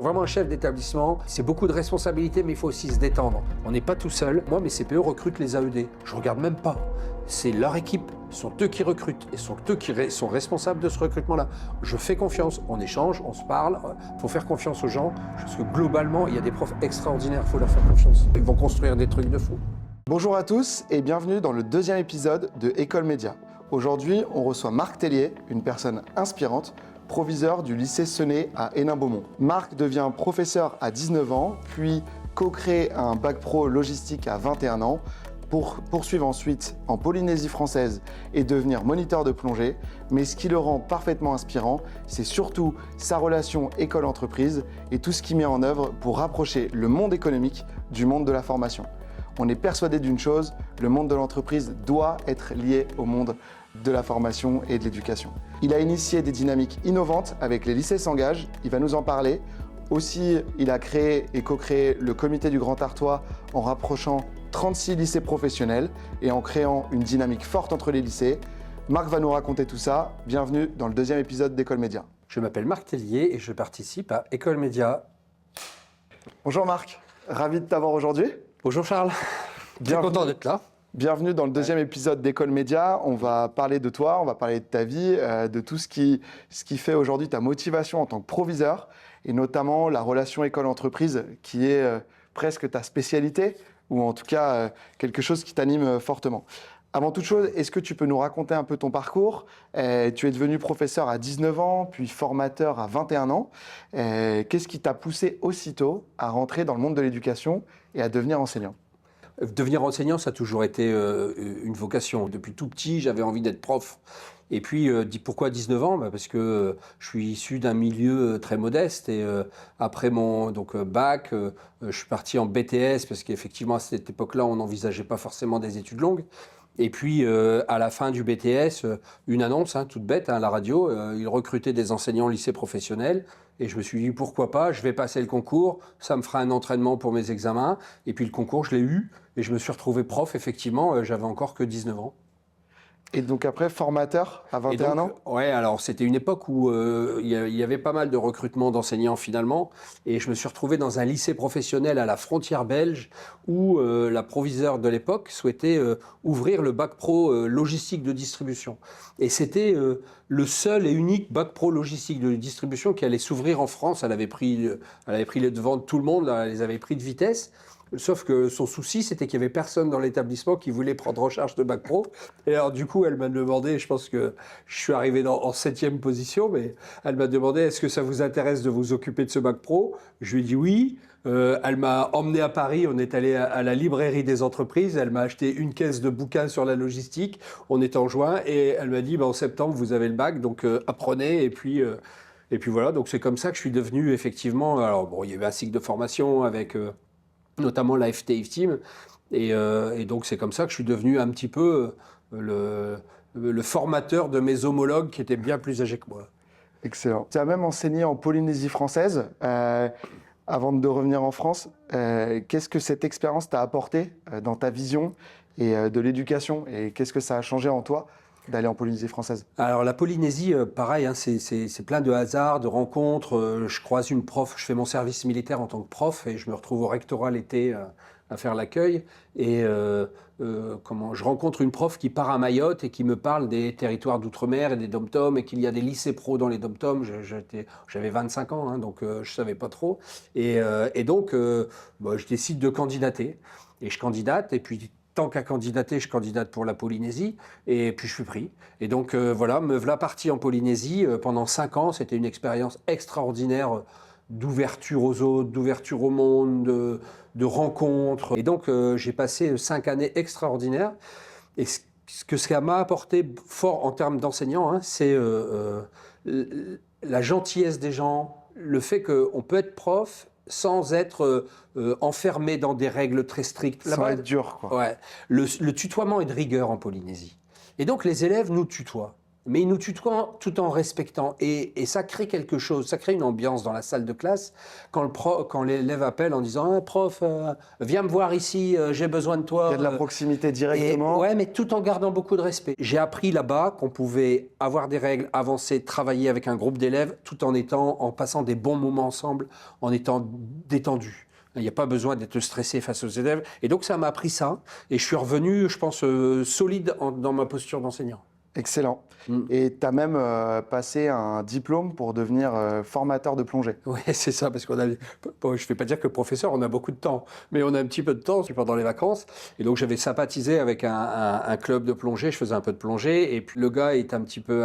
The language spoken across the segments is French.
Vraiment un chef d'établissement, c'est beaucoup de responsabilités, mais il faut aussi se détendre. On n'est pas tout seul. Moi, mes CPE recrutent les AED. Je regarde même pas. C'est leur équipe, ce sont eux qui recrutent et sont eux qui sont responsables de ce recrutement-là. Je fais confiance, on échange, on se parle. Il faut faire confiance aux gens, parce que globalement, il y a des profs extraordinaires, il faut leur faire confiance. Ils vont construire des trucs de fou. Bonjour à tous et bienvenue dans le deuxième épisode de École Média. Aujourd'hui, on reçoit Marc Tellier, une personne inspirante, proviseur du lycée Sené à Hénin-Beaumont. Marc devient professeur à 19 ans, puis co-crée un bac pro logistique à 21 ans, pour poursuivre ensuite en Polynésie française et devenir moniteur de plongée. Mais ce qui le rend parfaitement inspirant, c'est surtout sa relation école-entreprise et tout ce qu'il met en œuvre pour rapprocher le monde économique du monde de la formation. On est persuadé d'une chose, le monde de l'entreprise doit être lié au monde de la formation et de l'éducation. Il a initié des dynamiques innovantes avec les lycées s'engagent, il va nous en parler. Aussi, il a créé et co-créé le comité du Grand Artois en rapprochant 36 lycées professionnels et en créant une dynamique forte entre les lycées. Marc va nous raconter tout ça. Bienvenue dans le deuxième épisode d'École Média. Je m'appelle Marc Tellier et je participe à École Média. Bonjour Marc, ravi de t'avoir aujourd'hui. Bonjour Charles, bien content d'être là. Bienvenue dans le deuxième épisode d'École Média. On va parler de toi, on va parler de ta vie, de tout ce qui fait aujourd'hui ta motivation en tant que proviseur et notamment la relation école-entreprise qui est presque ta spécialité ou en tout cas quelque chose qui t'anime fortement. Avant toute chose, est-ce que tu peux nous raconter un peu ton parcours ? Tu es devenu professeur à 19 ans, puis formateur à 21 ans. Qu'est-ce qui t'a poussé aussitôt à rentrer dans le monde de l'éducation et à devenir enseignant ? Devenir enseignant, ça a toujours été une vocation. Depuis tout petit, j'avais envie d'être prof. Et puis, pourquoi 19 ans ? Parce que je suis issu d'un milieu très modeste. Et après mon bac, je suis parti en BTS, parce qu'effectivement, à cette époque-là, on n'envisageait pas forcément des études longues. Et puis, à la fin du BTS, une annonce, toute bête, à la radio, ils recrutaient des enseignants au lycée professionnel. Et je me suis dit, pourquoi pas, je vais passer le concours, ça me fera un entraînement pour mes examens. Et puis le concours, je l'ai eu, et je me suis retrouvé prof, effectivement, j'avais encore que 19 ans. Et donc après, formateur à 21 ans ? Ouais, alors c'était une époque où il y avait pas mal de recrutement d'enseignants finalement, et je me suis retrouvé dans un lycée professionnel à la frontière belge où la proviseure de l'époque souhaitait ouvrir le bac pro logistique de distribution. Et c'était le seul et unique bac pro logistique de distribution qui allait s'ouvrir en France. Elle avait pris les devants de tout le monde, elle les avait pris de vitesse. Sauf que son souci, c'était qu'il n'y avait personne dans l'établissement qui voulait prendre en charge de bac pro. Et alors, du coup, elle m'a demandé, je pense que je suis arrivé en 7e position, mais elle m'a demandé, est-ce que ça vous intéresse de vous occuper de ce bac pro ? Je lui ai dit oui. Elle m'a emmené à Paris, on est allé à la librairie des entreprises, elle m'a acheté une caisse de bouquins sur la logistique, on est en juin, et elle m'a dit, en septembre, vous avez le bac, donc apprenez, et puis voilà. Donc c'est comme ça que je suis devenu, effectivement, alors bon, il y avait un cycle de formation avec... notamment la FTF Team, et donc c'est comme ça que je suis devenu un petit peu le formateur de mes homologues qui étaient bien plus âgés que moi. Excellent. Tu as même enseigné en Polynésie française avant de revenir en France. Qu'est-ce que cette expérience t'a apporté dans ta vision et de l'éducation, et qu'est-ce que ça a changé en toi d'aller en Polynésie française ? Alors la Polynésie, pareil, c'est plein de hasards, de rencontres. Je croise une prof, je fais mon service militaire en tant que prof et je me retrouve au rectorat l'été à faire l'accueil. Et je rencontre une prof qui part à Mayotte et qui me parle des territoires d'outre-mer et des dom-toms et qu'il y a des lycées pro dans les dom-toms. J'avais 25 ans, donc je ne savais pas trop. Et donc, je décide de candidater. Et je candidate, et puis... Tant qu'à candidater, je candidate pour la Polynésie, et puis je suis pris. Et donc me voilà parti en Polynésie pendant 5 ans. C'était une expérience extraordinaire d'ouverture aux autres, d'ouverture au monde, de rencontres. Et donc j'ai passé 5 années extraordinaires. Et ce que ça m'a apporté fort en termes d'enseignants, c'est la gentillesse des gens, le fait qu'on peut être prof sans être enfermé dans des règles très strictes. Sans être dur, quoi. Ouais. Le tutoiement est de rigueur en Polynésie. Et donc, les élèves nous tutoient. mais ils nous tutoient tout en respectant. Et ça crée quelque chose, ça crée une ambiance dans la salle de classe. Quand l'élève appelle en disant ah, « Prof, viens me voir ici, j'ai besoin de toi ». Il y a de la proximité directement. Ouais, mais tout en gardant beaucoup de respect. J'ai appris là-bas qu'on pouvait avoir des règles, avancer, travailler avec un groupe d'élèves, tout en passant des bons moments ensemble, en étant détendu. Il n'y a pas besoin d'être stressé face aux élèves. Et donc, ça m'a appris ça. Et je suis revenu, je pense, solide dans ma posture d'enseignant. Excellent. Et tu as même passé un diplôme pour devenir formateur de plongée. Oui, c'est ça, parce qu'on a. Bon, je ne vais pas dire que professeur, on a beaucoup de temps, mais on a un petit peu de temps pendant les vacances. Et donc, j'avais sympathisé avec un club de plongée, je faisais un peu de plongée, et puis le gars est un petit peu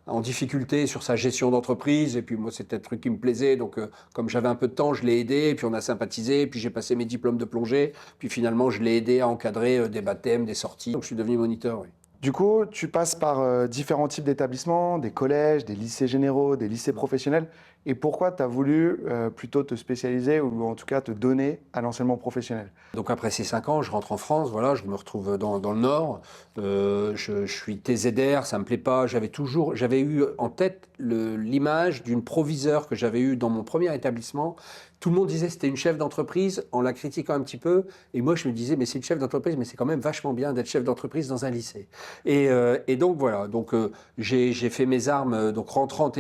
en difficulté sur sa gestion d'entreprise, et puis moi, c'était un truc qui me plaisait, donc comme j'avais un peu de temps, je l'ai aidé, et puis on a sympathisé, et puis j'ai passé mes diplômes de plongée, puis finalement, je l'ai aidé à encadrer des baptêmes, des sorties, donc je suis devenu moniteur, oui. Du coup, tu passes par différents types d'établissements, des collèges, des lycées généraux, des lycées professionnels. Et pourquoi tu as voulu plutôt te spécialiser ou en tout cas te donner à l'enseignement professionnel? Donc après ces 5 ans, je rentre en France, voilà, je me retrouve dans le Nord. Je suis TZR, ça me plaît pas. J'avais eu en tête l'image d'une proviseure que j'avais eue dans mon premier établissement. Tout le monde disait que c'était une chef d'entreprise, en la critiquant un petit peu. Et moi, je me disais, mais c'est une chef d'entreprise, mais c'est quand même vachement bien d'être chef d'entreprise dans un lycée. Et donc voilà, donc, j'ai fait mes armes, donc rentrant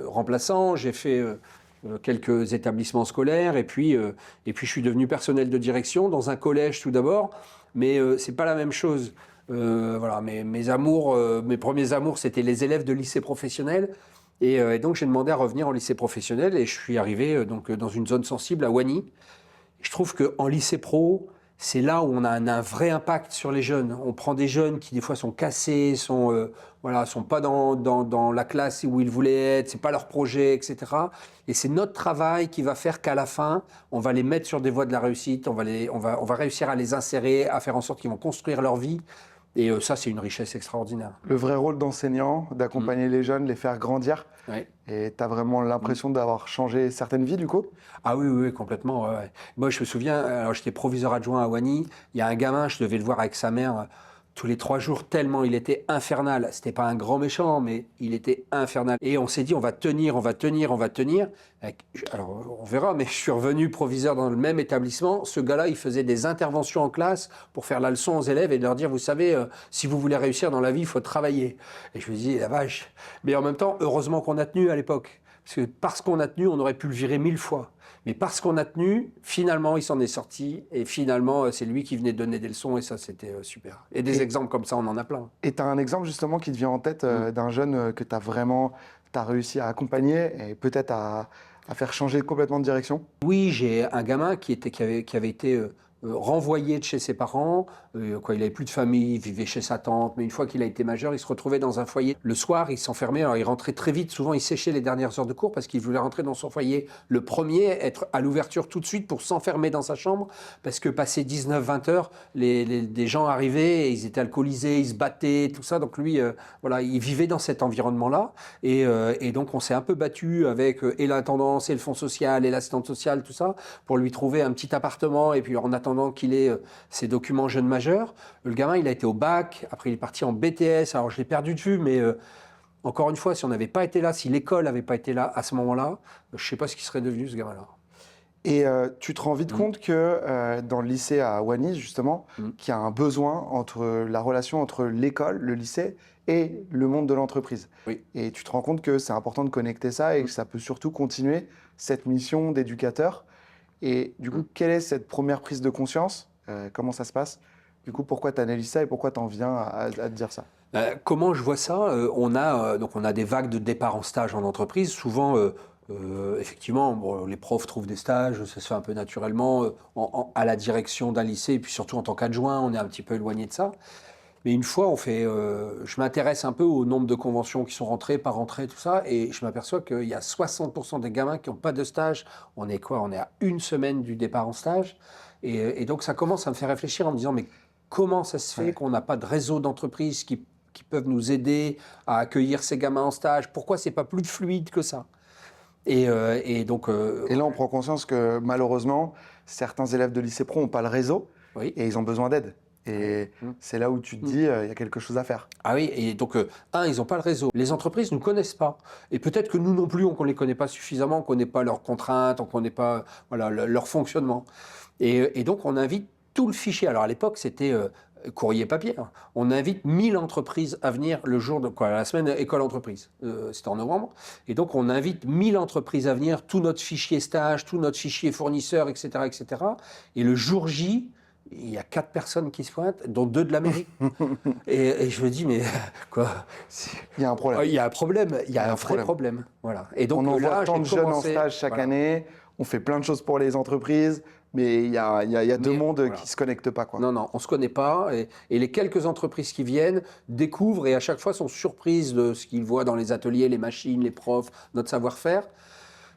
remplaçant, j'ai fait quelques établissements scolaires, et puis je suis devenu personnel de direction dans un collège tout d'abord, mais c'est pas la même chose. Voilà, mes premiers amours, c'était les élèves de lycée professionnel. Et donc, j'ai demandé à revenir en lycée professionnel et je suis arrivé dans une zone sensible à Wany. Je trouve qu'en lycée pro, c'est là où on a un vrai impact sur les jeunes. On prend des jeunes qui, des fois, sont cassés, sont pas dans la classe où ils voulaient être, c'est pas leur projet, etc. Et c'est notre travail qui va faire qu'à la fin, on va les mettre sur des voies de la réussite, on va réussir à les insérer, à faire en sorte qu'ils vont construire leur vie. Et ça, c'est une richesse extraordinaire. Le vrai rôle d'enseignant, d'accompagner les jeunes, les faire grandir. Ouais. Et tu as vraiment l'impression d'avoir changé certaines vies, du coup? Ah oui, oui, oui, complètement. Ouais. Moi, je me souviens, alors j'étais proviseur adjoint à Wany. Il y a un gamin, je devais le voir avec sa mère tous les 3 jours, tellement il était infernal. C'était pas un grand méchant, mais il était infernal. Et on s'est dit, on va tenir, on va tenir, on va tenir. Alors, on verra, mais je suis revenu proviseur dans le même établissement. Ce gars-là, il faisait des interventions en classe pour faire la leçon aux élèves et leur dire, vous savez, si vous voulez réussir dans la vie, il faut travailler. Et je me dis, la vache. Mais en même temps, heureusement qu'on a tenu à l'époque. Parce qu'on a tenu, on aurait pu le virer 1000 fois. Mais parce qu'on a tenu, finalement, il s'en est sorti. Et finalement, c'est lui qui venait donner des leçons. Et ça, c'était super. Et des exemples comme ça, on en a plein. Et tu as un exemple justement qui te vient en tête d'un jeune que tu as réussi à accompagner et peut-être à faire changer complètement de direction? Oui, j'ai un gamin qui avait été renvoyé de chez ses parents. Il n'avait plus de famille, il vivait chez sa tante. Mais une fois qu'il a été majeur, il se retrouvait dans un foyer. Le soir, il s'enfermait. Alors, il rentrait très vite. Souvent, il séchait les dernières heures de cours parce qu'il voulait rentrer dans son foyer le premier, être à l'ouverture tout de suite pour s'enfermer dans sa chambre. Parce que passé 19-20 heures, des gens arrivaient, et ils étaient alcoolisés, ils se battaient, tout ça. Donc lui, voilà, il vivait dans cet environnement-là. Et donc, on s'est un peu battu avec et l'intendance, et le fonds social, et l'assistante sociale, tout ça, pour lui trouver un petit appartement. Et puis, en attendant qu'il ait ses documents jeunes majeurs, le gamin, il a été au bac. Après, il est parti en BTS. Alors, je l'ai perdu de vue, mais encore une fois, si on n'avait pas été là, si l'école n'avait pas été là à ce moment-là, je ne sais pas ce qui serait devenu ce gamin-là. Et tu te rends vite compte que dans le lycée à Wany, justement, qu'il y a un besoin entre la relation entre l'école, le lycée et le monde de l'entreprise. Oui. Et tu te rends compte que c'est important de connecter ça et que ça peut surtout continuer cette mission d'éducateur. Et du coup, quelle est cette première prise de conscience? Comment ça se passe? Du coup, pourquoi tu analyses ça et pourquoi tu en viens à te dire ça? Comment je vois ça? On a des vagues de départ en stage en entreprise. Souvent, effectivement, bon, les profs trouvent des stages, ça se fait un peu naturellement à la direction d'un lycée. Et puis surtout en tant qu'adjoint, on est un petit peu éloigné de ça. Mais une fois, je m'intéresse un peu au nombre de conventions qui sont rentrées, pas rentrées, tout ça, et je m'aperçois qu'il y a 60% des gamins qui n'ont pas de stage. On est quoi? On est à 1 semaine du départ en stage. Et donc, ça commence à me faire réfléchir en me disant, mais comment ça se fait qu'on n'a pas de réseau d'entreprises qui peuvent nous aider à accueillir ces gamins en stage? Pourquoi c'est pas plus fluide que ça? Et donc... Et là, on prend conscience que malheureusement, certains élèves de lycée pro n'ont pas le réseau oui. et ils ont besoin d'aide. Et c'est là où tu te dis, il y a quelque chose à faire. Ah oui, et donc, ils n'ont pas le réseau. Les entreprises ne nous connaissent pas. Et peut-être que nous non plus, on ne les connaît pas suffisamment, on ne connaît pas leurs contraintes, on ne connaît pas leur fonctionnement. Et donc, on invite tout le fichier. Alors, à l'époque, c'était courrier papier. Hein. On invite 1000 entreprises à venir le jour de la semaine école entreprise. C'était en novembre. Et donc, on invite 1000 entreprises à venir, tout notre fichier stage, tout notre fichier fournisseur, etc., etc. Et le jour J, il y a 4 personnes qui se pointent, dont 2 de la mairie. et je me dis, mais quoi Il y a un problème. Il y a un problème, il y a un vrai problème. Voilà. Et donc, on envoie là, tant de jeunes en stage chaque voilà. année, on fait plein de choses pour les entreprises, mais il y a deux mondes voilà. qui ne se connectent pas. Quoi. Non, on ne se connaît pas. Et les quelques entreprises qui viennent découvrent et à chaque fois sont surprises de ce qu'ils voient dans les ateliers, les machines, les profs, notre savoir-faire.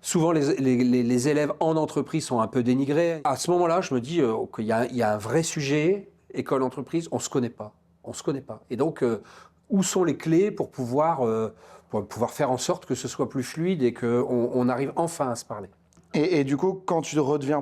Souvent, les élèves en entreprise sont un peu dénigrés. À ce moment-là, je me dis qu'il y a un vrai sujet, école-entreprise, on ne se connaît pas. On se connaît pas. Et donc, où sont les clés pour pouvoir faire en sorte que ce soit plus fluide et qu'on arrive enfin à se parler? Et du coup, quand tu deviens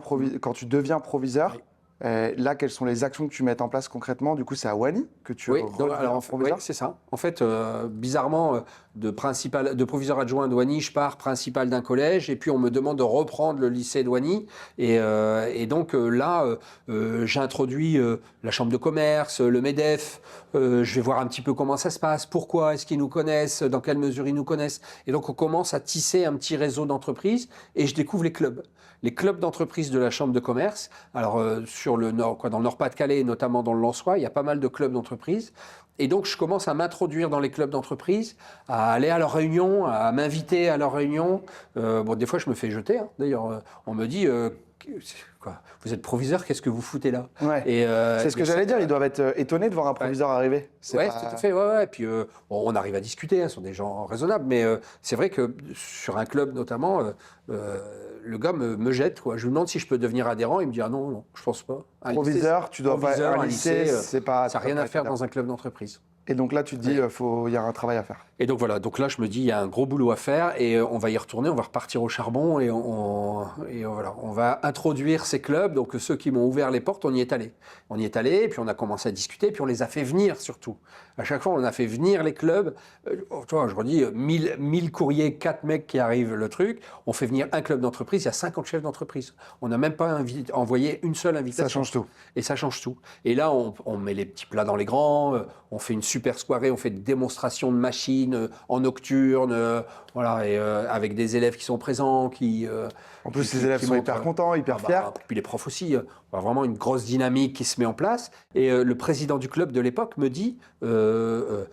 proviseur, Oui. là, quelles sont les actions que tu mets en place concrètement? Du coup, c'est à Wani que tu redeviens proviseur? Oui, c'est ça. En fait, bizarrement, de proviseur adjoint de Douany, je pars principal d'un collège et puis on me demande de reprendre le lycée de Douany. Et donc là, j'introduis la chambre de commerce, le MEDEF. Je vais voir un petit peu comment ça se passe, pourquoi est-ce qu'ils nous connaissent, dans quelle mesure ils nous connaissent. Et donc on commence à tisser un petit réseau d'entreprises et je découvre les clubs. Les clubs d'entreprise de la chambre de commerce. Alors sur le nord, dans le Nord-Pas-de-Calais, notamment dans le Lensois, il y a pas mal de clubs d'entreprise. Et donc je commence à m'introduire dans les clubs d'entreprise, à aller à leurs réunions, à m'inviter à leurs réunions. Des fois je me fais jeter. Hein. D'ailleurs, on me dit quoi, vous êtes proviseur, qu'est-ce que vous foutez là? Ouais. C'est ce que j'allais dire. Ils doivent être étonnés de voir un proviseur arriver. Oui, tout à fait. Ouais. Et puis, on arrive à discuter, ce sont des gens raisonnables, mais c'est vrai que sur un club notamment, le gars me jette. Quoi. Je lui demande si je peux devenir adhérent, il me dit ah non, je pense pas. Proviseur, tu dois pas. Un lycée, c'est pas. Ça n'a rien à faire dans un club d'entreprise. Et donc là, tu te dis, il y a un travail à faire. Et donc voilà, donc là je me dis il y a un gros boulot à faire et on va y retourner, on va repartir au charbon et voilà, on va introduire ces clubs. Donc ceux qui m'ont ouvert les portes, on y est allé. On y est allé et puis on a commencé à discuter, puis on les a fait venir surtout. À chaque fois on a fait venir les clubs. Tu vois, je redis 1000 courriers, 4 mecs qui arrivent le truc. On fait venir un club d'entreprise, il y a 50 chefs d'entreprise. On n'a même pas envoyé une seule invitation. Ça change tout. Et ça change tout. Et là on met les petits plats dans les grands, on fait une super soirée, on fait des démonstrations de machines en nocturne, voilà, et avec des élèves qui sont présents, en plus, les élèves sont hyper contents, hyper fiers. Puis les profs aussi, vraiment une grosse dynamique qui se met en place. Et le président du club de l'époque me dit, de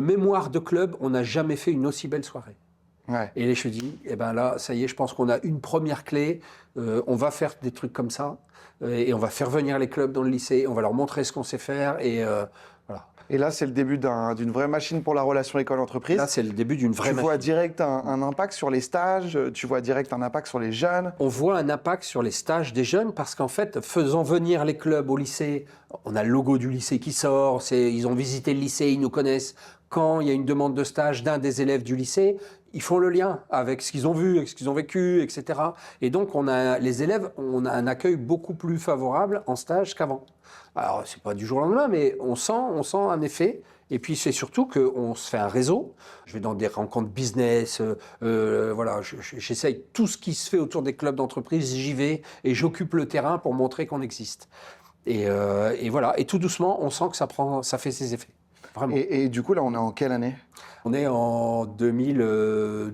mémoire de club, on n'a jamais fait une aussi belle soirée. Ouais. Et je me dis, là, ça y est, je pense qu'on a une première clé. On va faire des trucs comme ça, et on va faire venir les clubs dans le lycée. On va leur montrer ce qu'on sait faire, et voilà. Et là, c'est le début d'une vraie machine pour la relation école-entreprise. Là, c'est le début d'une vraie machine. Tu vois machine. direct un impact sur les stages, tu vois direct un impact sur les jeunes. On voit un impact sur les stages des jeunes parce qu'en fait, faisant venir les clubs au lycée, on a le logo du lycée qui sort, ils ont visité le lycée, ils nous connaissent. Quand il y a une demande de stage d'un des élèves du lycée, ils font le lien avec ce qu'ils ont vu, avec ce qu'ils ont vécu, etc. Et donc, les élèves, on a un accueil beaucoup plus favorable en stage qu'avant. Alors, c'est pas du jour au lendemain, mais on sent un effet. Et puis, c'est surtout qu'on se fait un réseau. Je vais dans des rencontres business, voilà, j'essaye tout ce qui se fait autour des clubs d'entreprise, j'y vais et j'occupe le terrain pour montrer qu'on existe. Et voilà, et tout doucement, on sent que ça fait ses effets. Vraiment. Et du coup, là, on est en quelle année? On est en 2012-13.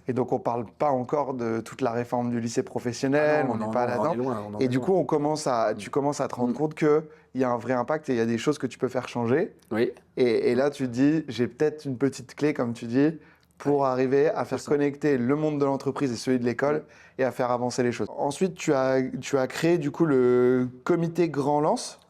Et donc, on ne parle pas encore de toute la réforme du lycée professionnel, on n'est pas là-dedans. Et du coup, tu commences à te rendre compte qu'il y a un vrai impact et il y a des choses que tu peux faire changer. Oui. Et là, tu te dis, j'ai peut-être une petite clé, comme tu dis, pour arriver à faire connecter le monde de l'entreprise et celui de l'école et à faire avancer les choses. Ensuite, tu as créé du coup le comité Grand Lance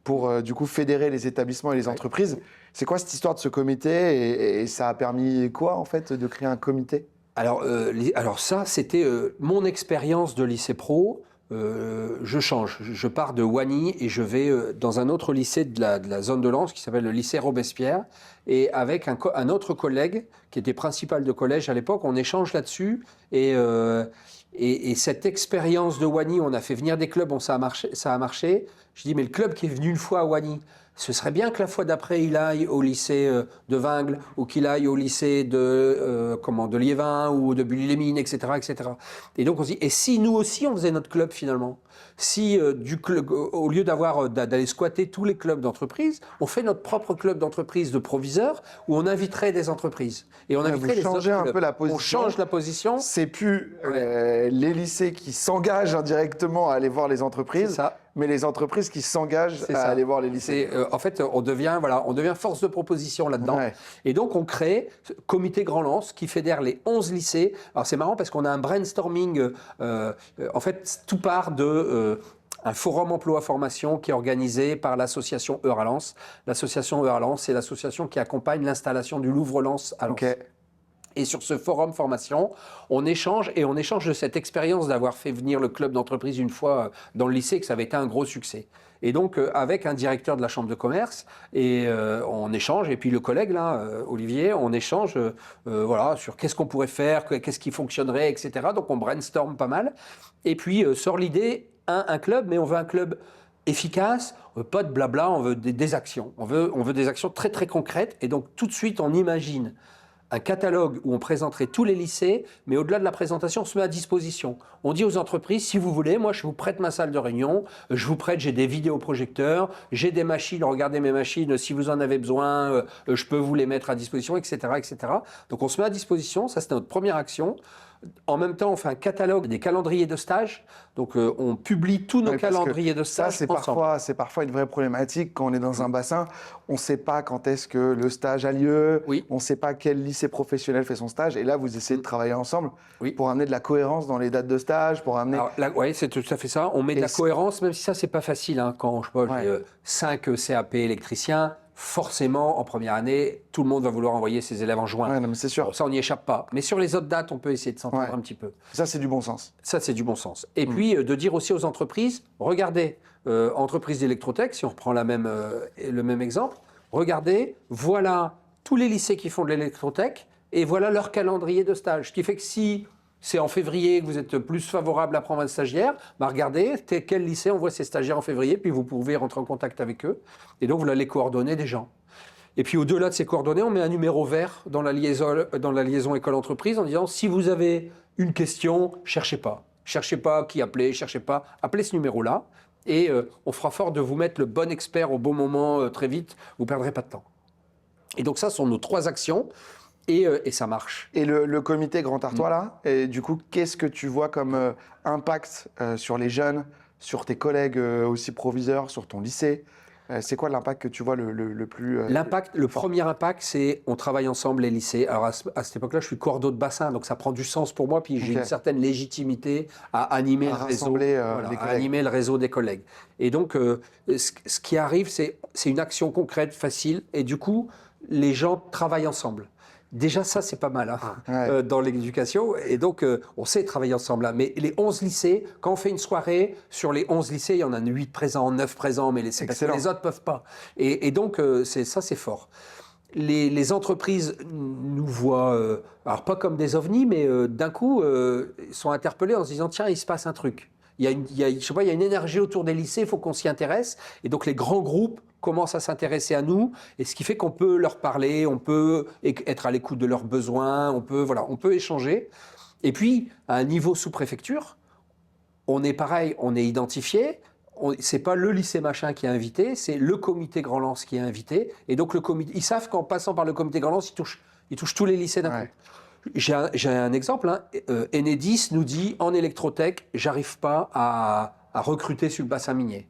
pour du coup fédérer les établissements et les entreprises. C'est quoi cette histoire de ce comité et ça a permis quoi en fait de créer un comité? Alors ça, c'était mon expérience de lycée pro. je change. Je pars de Wany et je vais dans un autre lycée de la zone de Lens qui s'appelle le lycée Robespierre. Et avec un autre collègue qui était principal de collège à l'époque, on échange là-dessus. Et cette expérience de Wany, on a fait venir des clubs, ça a marché. Je dis, mais le club qui est venu une fois à Wany, ce serait bien que la fois d'après, il aille au lycée de Vingles ou qu'il aille au lycée de Liévin ou de Bully-les-Mines, etc., etc. Et donc, on se dit, et si nous aussi, on faisait notre club finalement? Si, au lieu d'aller squatter tous les clubs d'entreprise, on fait notre propre club d'entreprise de proviseurs où on inviterait des entreprises. Et on inviterait les autres clubs. Un peu la position. On change la position. C'est plus les lycées qui s'engagent indirectement à aller voir les entreprises, mais les entreprises qui s'engagent à aller voir les lycées. En fait, on devient force de proposition là-dedans. Ouais. Et donc, on crée Comité Grand Lens qui fédère les 11 lycées. Alors, c'est marrant parce qu'on a un brainstorming. En fait, tout part de un forum emploi-formation qui est organisé par l'association Euralens. L'association Euralens, c'est l'association qui accompagne l'installation du Louvre-Lens à Lens. Okay. Et sur ce forum formation, on échange de cette expérience d'avoir fait venir le club d'entreprise une fois dans le lycée, que ça avait été un gros succès. Et donc, avec un directeur de la chambre de commerce, et on échange, et puis le collègue, là, Olivier, on échange sur qu'est-ce qu'on pourrait faire, qu'est-ce qui fonctionnerait, etc. Donc, on brainstorm pas mal. Et puis, sort l'idée, un club, mais on veut un club efficace, pas de blabla, on veut des actions. On veut des actions très, très concrètes. Et donc, tout de suite, on imagine un catalogue où on présenterait tous les lycées, mais au-delà de la présentation, on se met à disposition. On dit aux entreprises, si vous voulez, moi je vous prête ma salle de réunion, j'ai des vidéoprojecteurs, j'ai des machines, regardez mes machines, si vous en avez besoin, je peux vous les mettre à disposition, etc., etc. Donc on se met à disposition, ça c'était notre première action. En même temps, on fait un catalogue des calendriers de stage. Donc, on publie tous nos calendriers de stage. Ça, c'est parfois une vraie problématique quand on est dans un bassin. On ne sait pas quand est-ce que le stage a lieu. Oui. On ne sait pas quel lycée professionnel fait son stage. Et là, vous essayez de travailler ensemble pour amener de la cohérence dans les dates de stage, pour amener... Oui, c'est tout à fait ça. On met de la cohérence, même si ça, c'est pas facile. Hein. Quand j'ai 5 CAP électriciens, forcément, en première année, tout le monde va vouloir envoyer ses élèves en juin. Ouais, non, mais c'est sûr. Bon, ça, on n'y échappe pas. Mais sur les autres dates, on peut essayer de s'entendre un petit peu. Ça, c'est du bon sens. Ça, c'est du bon sens. Et puis, de dire aussi aux entreprises, regardez, entreprise d'électrotech, si on reprend le même exemple, regardez, voilà tous les lycées qui font de l'électrotech et voilà leur calendrier de stage. Ce qui fait que si c'est en février que vous êtes plus favorable à prendre un stagiaire, regardez quel lycée envoie ses stagiaires en février, puis vous pouvez rentrer en contact avec eux. Et donc, vous allez les coordonnées des gens. Et puis, au-delà de ces coordonnées, on met un numéro vert dans la liaison école-entreprise en disant, si vous avez une question, cherchez pas. Cherchez pas qui appeler, cherchez pas. Appelez ce numéro-là et on fera fort de vous mettre le bon expert au bon moment très vite. Vous ne perdrez pas de temps. Et donc, ça sont nos 3 actions. Et ça marche. Et le comité Grand Artois, là, et du coup, qu'est-ce que tu vois comme impact sur les jeunes, sur tes collègues aussi proviseurs, sur ton lycée? C'est quoi l'impact que tu vois le plus le premier impact, c'est on travaille ensemble les lycées. Alors à cette époque-là, je suis coordo de bassin, donc ça prend du sens pour moi, puis j'ai une certaine légitimité à animer animer le réseau des collègues. Et donc, ce qui arrive, c'est une action concrète, facile, et du coup, les gens travaillent ensemble. Déjà, ça, c'est pas mal dans l'éducation. Et donc, on sait travailler ensemble. Là. Mais les 11 lycées, quand on fait une soirée, sur les 11 lycées, il y en a 8 présents, 9 présents, mais c'est parce que les autres ne peuvent pas. Et donc, c'est fort. Les entreprises nous voient, alors pas comme des ovnis, mais d'un coup, sont interpellées en se disant, tiens, il se passe un truc. Il y a une énergie autour des lycées, il faut qu'on s'y intéresse. Et donc, les grands groupes commencent à s'intéresser à nous, et ce qui fait qu'on peut leur parler, on peut être à l'écoute de leurs besoins, on peut échanger. Et puis, à un niveau sous-préfecture, on est pareil, on est identifié. C'est pas le lycée machin qui est invité, c'est le comité Grand Lens qui est invité. Et donc, ils savent qu'en passant par le comité Grand Lens, ils touchent tous les lycées d'un coup. J'ai un exemple. Enedis nous dit, en électrotech, j'arrive pas à recruter sur le bassin minier.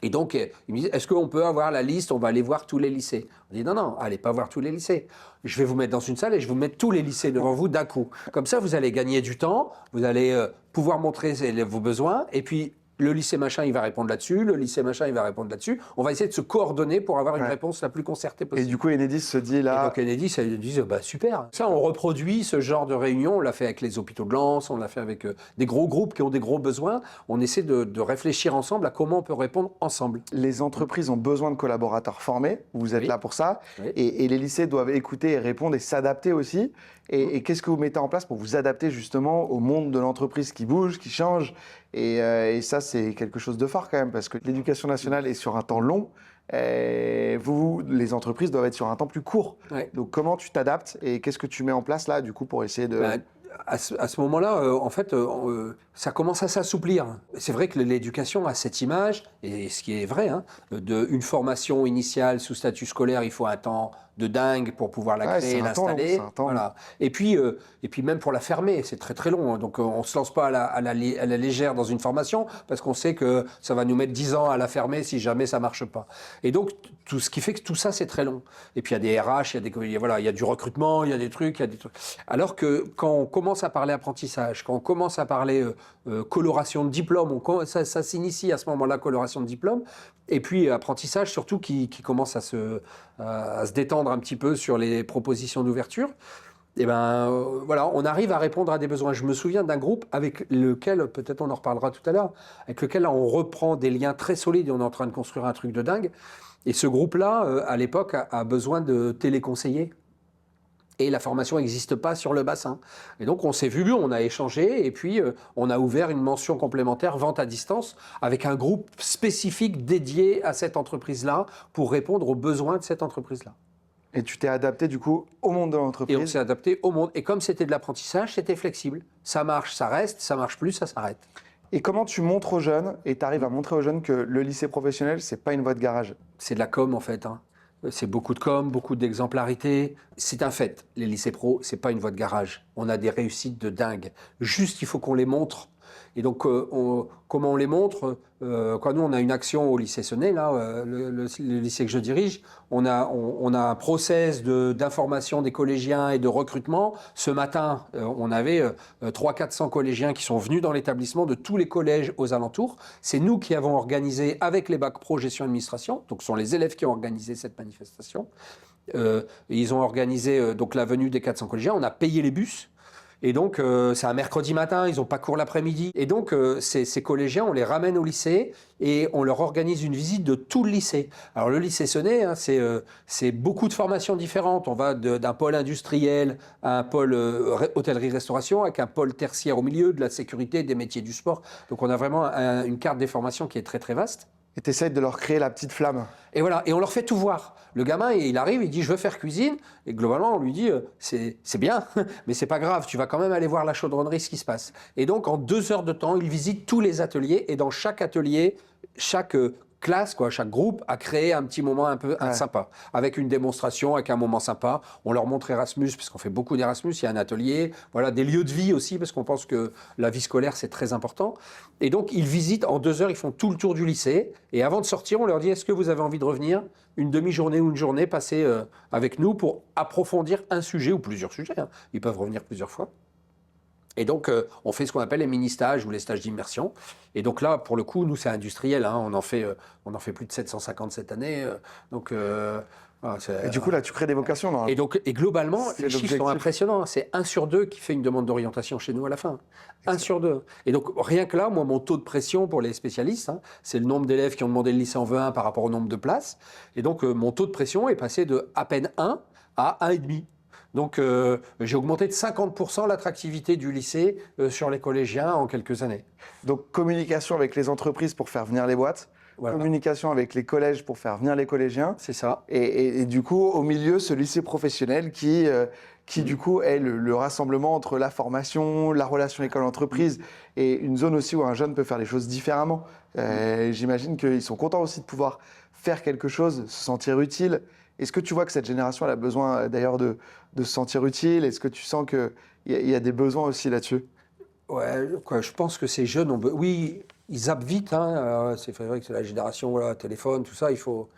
Et donc, ils me disent, est-ce qu'on peut avoir la liste? On va aller voir tous les lycées. On dit, non, allez pas voir tous les lycées. Je vais vous mettre dans une salle et je vais vous mettre tous les lycées devant vous d'un coup. Comme ça, vous allez gagner du temps, vous allez pouvoir montrer vos besoins. Et puis, Le lycée machin, il va répondre là-dessus. Le lycée machin, il va répondre là-dessus. On va essayer de se coordonner pour avoir une réponse la plus concertée Et possible. du coup, Enedis se dit là... Et donc Enedis, ils disent super. Ça, on reproduit ce genre de réunion. On l'a fait avec les hôpitaux de Lens, on l'a fait avec des gros groupes qui ont des gros besoins. On essaie de réfléchir ensemble à comment on peut répondre ensemble. Les entreprises ont besoin de collaborateurs formés. Vous êtes là pour ça. Oui. Et les lycées doivent écouter et répondre et s'adapter aussi. Et qu'est-ce que vous mettez en place pour vous adapter justement au monde de l'entreprise qui bouge, qui change? Et ça, c'est quelque chose de fort quand même, parce que l'éducation nationale est sur un temps long. Et vous, les entreprises doivent être sur un temps plus court. Ouais. Donc, comment tu t'adaptes et qu'est-ce que tu mets en place là, du coup, pour essayer de... À ce moment-là, en fait, ça commence à s'assouplir. C'est vrai que l'éducation a cette image, et ce qui est vrai, hein, d'une formation initiale sous statut scolaire, il faut un temps de dingue pour pouvoir la créer, l'installer. Voilà. Et puis même pour la fermer, c'est très très long. Donc on ne se lance pas à la légère dans une formation, parce qu'on sait que ça va nous mettre 10 ans à la fermer si jamais ça ne marche pas. Et donc, tout ce qui fait que tout ça, c'est très long. Et puis il y a des RH, il y a du recrutement, il y a des trucs, Alors que quand on commence à parler apprentissage, quand on commence à parler coloration de diplôme, ça s'initie à ce moment-là, coloration de diplôme, et puis apprentissage surtout qui commence à se détendre un petit peu sur les propositions d'ouverture. Et voilà, on arrive à répondre à des besoins. Je me souviens d'un groupe avec lequel, peut-être on en reparlera tout à l'heure, avec lequel là, on reprend des liens très solides et on est en train de construire un truc de dingue. Et ce groupe-là, à l'époque, a besoin de téléconseillers. Et la formation n'existe pas sur le bassin. Et donc, on s'est vu, on a échangé, et puis on a ouvert une mention complémentaire vente à distance avec un groupe spécifique dédié à cette entreprise-là pour répondre aux besoins de cette entreprise-là. Et tu t'es adapté du coup au monde de l'entreprise. Et on s'est adapté au monde. Et comme c'était de l'apprentissage, c'était flexible. Ça marche, ça reste, ça marche plus, ça s'arrête. Et comment tu montres aux jeunes, et tu arrives à montrer aux jeunes que le lycée professionnel, c'est pas une voie de garage? C'est de la com en fait, hein. C'est beaucoup de com, beaucoup d'exemplarité. C'est un fait. Les lycées pro, c'est pas une voie de garage. On a des réussites de dingue. Juste, il faut qu'on les montre. Et donc, comment on les montre? Quand nous, on a une action au lycée Cenay, là, le lycée que je dirige, on a un process d'information des collégiens et de recrutement. Ce matin, on avait 300-400 collégiens qui sont venus dans l'établissement de tous les collèges aux alentours. C'est nous qui avons organisé, avec les bacs pro gestion administration, donc ce sont les élèves qui ont organisé cette manifestation. Ils ont organisé donc la venue des 400 collégiens. On a payé les bus. Et donc, c'est un mercredi matin, ils n'ont pas cours l'après-midi. Et donc, ces collégiens, on les ramène au lycée et on leur organise une visite de tout le lycée. Alors, le lycée Cenay, hein, c'est beaucoup de formations différentes. On va d'un pôle industriel à un pôle hôtellerie-restauration, avec un pôle tertiaire au milieu, de la sécurité, des métiers du sport. Donc, on a vraiment une carte des formations qui est très, très vaste. Et tu essayes de leur créer la petite flamme. Et voilà, et on leur fait tout voir. Le gamin, il arrive, il dit « je veux faire cuisine ». Et globalement, on lui dit « c'est bien, mais c'est pas grave, tu vas quand même aller voir la chaudronnerie, ce qui se passe ». Et donc, en 2 heures de temps, il visite tous les ateliers. Et dans chaque atelier, chaque classe, chaque groupe a créé un petit moment un peu sympa, avec une démonstration, avec un moment sympa. On leur montre Erasmus, parce qu'on fait beaucoup d'Erasmus, il y a un atelier, voilà, des lieux de vie aussi, parce qu'on pense que la vie scolaire, c'est très important. Et donc, ils visitent, en 2 heures, ils font tout le tour du lycée, et avant de sortir, on leur dit, est-ce que vous avez envie de revenir une demi-journée ou une journée passer avec nous pour approfondir un sujet, ou plusieurs sujets, hein. Ils peuvent revenir plusieurs fois. Et donc, on fait ce qu'on appelle les mini-stages ou les stages d'immersion. Et donc là, pour le coup, nous, c'est industriel, hein. On en fait plus de 750 cette année. Et du coup, là, tu crées des vocations. Non, et globalement, les chiffres sont impressionnants. C'est 1 sur 2 qui fait une demande d'orientation chez nous à la fin. 1 sur 2. Et donc, rien que là, moi, mon taux de pression pour les spécialistes, hein, c'est le nombre d'élèves qui ont demandé le lycée en veut 1 par rapport au nombre de places. Et donc, mon taux de pression est passé de à peine 1 à 1,5. Donc, j'ai augmenté de 50% l'attractivité du lycée sur les collégiens en quelques années. Donc, communication avec les entreprises pour faire venir les boîtes, voilà. Communication avec les collèges pour faire venir les collégiens. C'est ça. Et du coup, au milieu, ce lycée professionnel qui du coup, est le rassemblement entre la formation, la relation école-entreprise et une zone aussi où un jeune peut faire les choses différemment. J'imagine qu'ils sont contents aussi de pouvoir faire quelque chose, se sentir utile. Est-ce que tu vois que cette génération elle a besoin d'ailleurs de se sentir utile? Est-ce que tu sens qu'il y a des besoins aussi là-dessus? Ouais, je pense que ces jeunes ont... Oui, ils zappent vite. Hein. C'est vrai que c'est la génération téléphone, tout ça. Il faut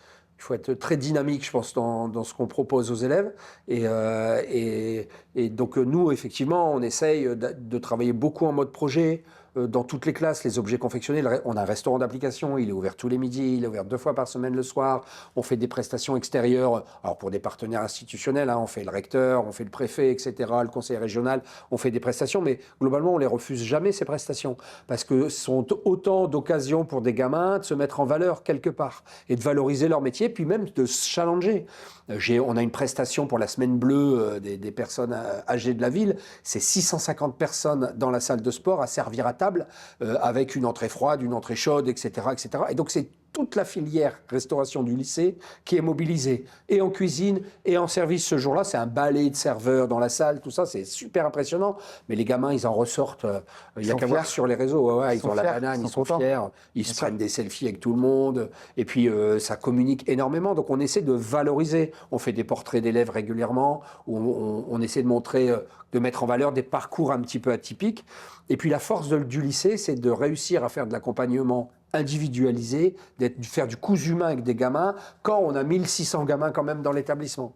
être très dynamique, je pense, dans ce qu'on propose aux élèves. Et donc, nous, effectivement, on essaye de travailler beaucoup en mode projet. dans toutes les classes, les objets confectionnés. On a un restaurant d'application, il est ouvert tous les midis, il est ouvert 2 fois par semaine le soir. On fait des prestations extérieures, alors pour des partenaires institutionnels, hein, on fait le recteur, on fait le préfet, etc., le conseil régional, on fait des prestations, mais globalement, on les refuse jamais, ces prestations, parce que ce sont autant d'occasions pour des gamins de se mettre en valeur quelque part et de valoriser leur métier, puis même de se challenger. On a une prestation pour la semaine bleue des personnes âgées de la ville. C'est 650 personnes dans la salle de sport à servir à table avec une entrée froide, une entrée chaude, etc., etc. Et donc, c'est toute la filière restauration du lycée qui est mobilisée, et en cuisine, et en service ce jour-là. C'est un balai de serveurs dans la salle, tout ça, c'est super impressionnant. Mais les gamins, ils en ressortent. Il n'y a qu'à voir sur les réseaux. Ouais, ils ont la banane, ils sont fiers, ils se prennent des selfies avec tout le monde. Et puis, ça communique énormément. Donc, on essaie de valoriser. On fait des portraits d'élèves régulièrement, où on essaie de montrer, de mettre en valeur des parcours un petit peu atypiques. Et puis, la force du lycée, c'est de réussir à faire de l'accompagnement individualisé, de faire du cousu humain avec des gamins, quand on a 1600 gamins quand même dans l'établissement.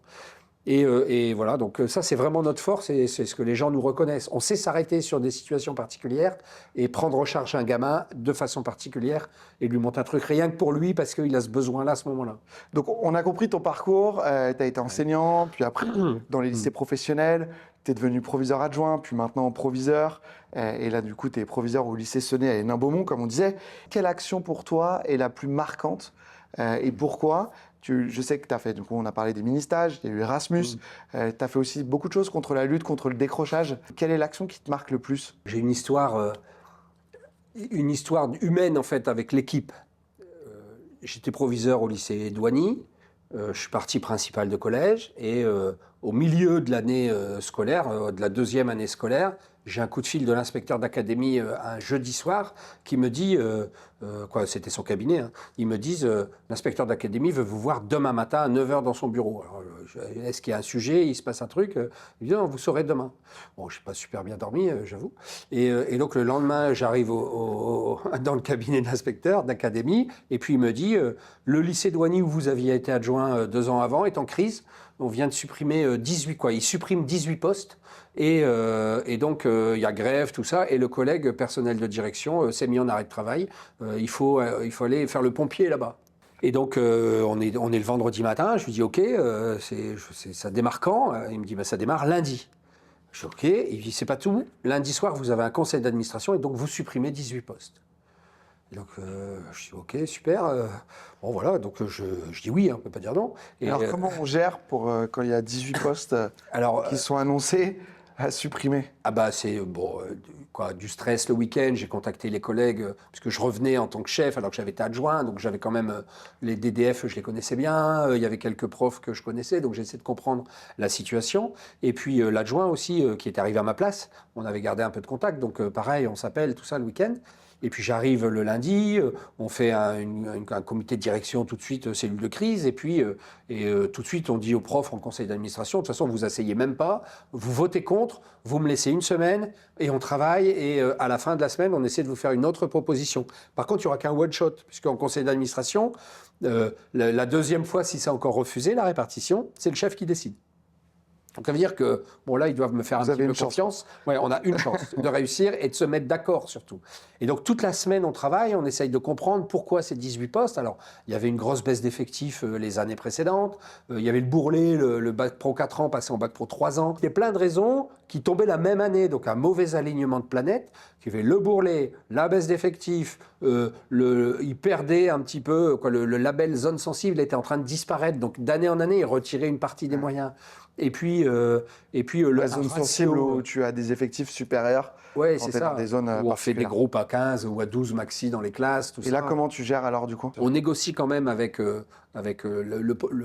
Et voilà, donc ça c'est vraiment notre force et c'est ce que les gens nous reconnaissent. On sait s'arrêter sur des situations particulières et prendre en charge un gamin de façon particulière et lui monter un truc rien que pour lui parce qu'il a ce besoin-là à ce moment-là. Donc on a compris ton parcours, tu as été enseignant, puis après dans les lycées professionnels, tu es devenu proviseur adjoint, puis maintenant proviseur, et là du coup tu es proviseur au lycée Cenay à Hénin-Beaumont comme on disait. Quelle action pour toi est la plus marquante et pourquoi? Je sais que tu as fait, du coup, on a parlé des mini-stages, il y a eu Erasmus, tu as fait aussi beaucoup de choses contre la lutte, contre le décrochage. Quelle est l'action qui te marque le plus? J'ai une histoire humaine en fait avec l'équipe. J'étais proviseur au lycée Douany, je suis parti principal de collège et au milieu de l'année scolaire, de la 2e année scolaire, j'ai un coup de fil de l'inspecteur d'académie un jeudi soir qui me dit, c'était son cabinet, hein, ils me disent l'inspecteur d'académie veut vous voir demain matin à 9h dans son bureau. Alors, est-ce qu'il y a un sujet, il se passe un truc? Il dit non, vous saurez demain. Bon, je n'ai pas super bien dormi, j'avoue. Et donc le lendemain, j'arrive dans le cabinet de l'inspecteur d'académie et puis il me dit le lycée Douany où vous aviez été adjoint 2 ans avant est en crise. On vient de supprimer 18, il supprime 18 postes et donc il y a grève, tout ça, et le collègue personnel de direction s'est mis en arrêt de travail. Il faut aller faire le pompier là-bas. Et donc on est le vendredi matin, je lui dis ok, ça démarre quand? Il me dit ça démarre lundi. Je dis ok, il dit c'est pas tout, lundi soir vous avez un conseil d'administration et donc vous supprimez 18 postes. Et donc, je dis ok, super. Bon voilà, donc je dis oui, on ne peut pas dire non. Et, alors comment on gère pour quand il y a 18 postes qui sont annoncés à supprimer? Ah bah c'est bon, du stress le week-end. J'ai contacté les collègues parce que je revenais en tant que chef alors que j'avais été adjoint, donc j'avais quand même les DDF, je les connaissais bien. Il y avait quelques profs que je connaissais, donc j'essaie de comprendre la situation. Et puis l'adjoint aussi qui était arrivé à ma place, on avait gardé un peu de contact, donc pareil, on s'appelle tout ça le week-end. Et puis j'arrive le lundi, on fait un comité de direction tout de suite, cellule de crise, et puis tout de suite on dit aux profs en conseil d'administration, de toute façon vous vous asseyez même pas, vous votez contre, vous me laissez une semaine, et on travaille, et à la fin de la semaine on essaie de vous faire une autre proposition. Par contre il n'y aura qu'un one-shot, puisqu'en conseil d'administration, la 2e fois si c'est encore refusé, la répartition, c'est le chef qui décide. Donc ça veut dire que, bon là, ils doivent me faire un petit peu confiance. Ouais, on a une chance de réussir et de se mettre d'accord surtout. Et donc toute la semaine, on travaille, on essaye de comprendre pourquoi ces 18 postes. Alors, il y avait une grosse baisse d'effectifs les années précédentes. Il y avait le bourrelet, le bac pro 4 ans passé en bac pro 3 ans. Il y a plein de raisons qui tombaient la même année. Donc un mauvais alignement de planètes qui fait le bourrelet, la baisse d'effectifs, ils perdaient un petit peu, le label zone sensible était en train de disparaître. Donc d'année en année, ils retiraient une partie des moyens. Et puis la zone sensible où tu as des effectifs supérieurs. Oui, c'est ça. Dans des zones où on fait des groupes à 15 ou à 12 maxi dans les classes. Tout et là, comment tu gères alors du coup? On négocie quand même avec le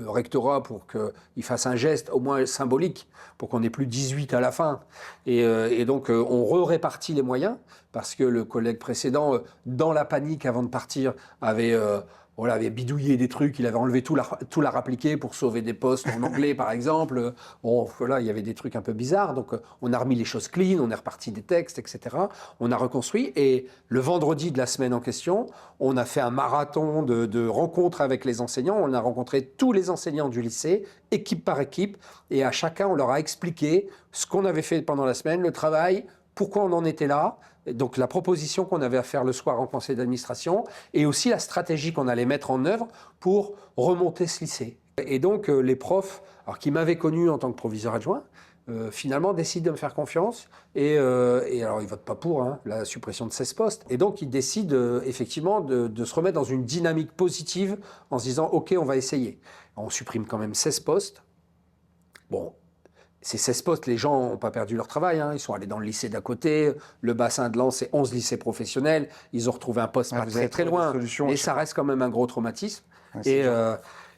rectorat pour qu'il fasse un geste au moins symbolique pour qu'on n'ait plus 18 à la fin. Et donc on répartit les moyens parce que le collègue précédent, dans la panique avant de partir, avait bidouillé des trucs, il avait enlevé tout l'art appliqué pour sauver des postes en anglais, par exemple. Bon, voilà, il y avait des trucs un peu bizarres. Donc, on a remis les choses clean, on est reparti des textes, etc. On a reconstruit. Et le vendredi de la semaine en question, on a fait un marathon de rencontres avec les enseignants. On a rencontré tous les enseignants du lycée, équipe par équipe. Et à chacun, on leur a expliqué ce qu'on avait fait pendant la semaine, le travail, pourquoi on en était là, donc la proposition qu'on avait à faire le soir en conseil d'administration, et aussi la stratégie qu'on allait mettre en œuvre pour remonter ce lycée. Et donc les profs, alors qui m'avaient connu en tant que proviseur adjoint, finalement décident de me faire confiance et alors ils votent pas pour la suppression de 16 postes et donc ils décident effectivement de se remettre dans une dynamique positive en se disant ok on va essayer. On supprime quand même 16 postes. Bon, ces 16 postes, les gens n'ont pas perdu leur travail, ils sont allés dans le lycée d'à côté, le bassin de Lens c'est 11 lycées professionnels, ils ont retrouvé un poste pas très loin, mais ça reste quand même un gros traumatisme.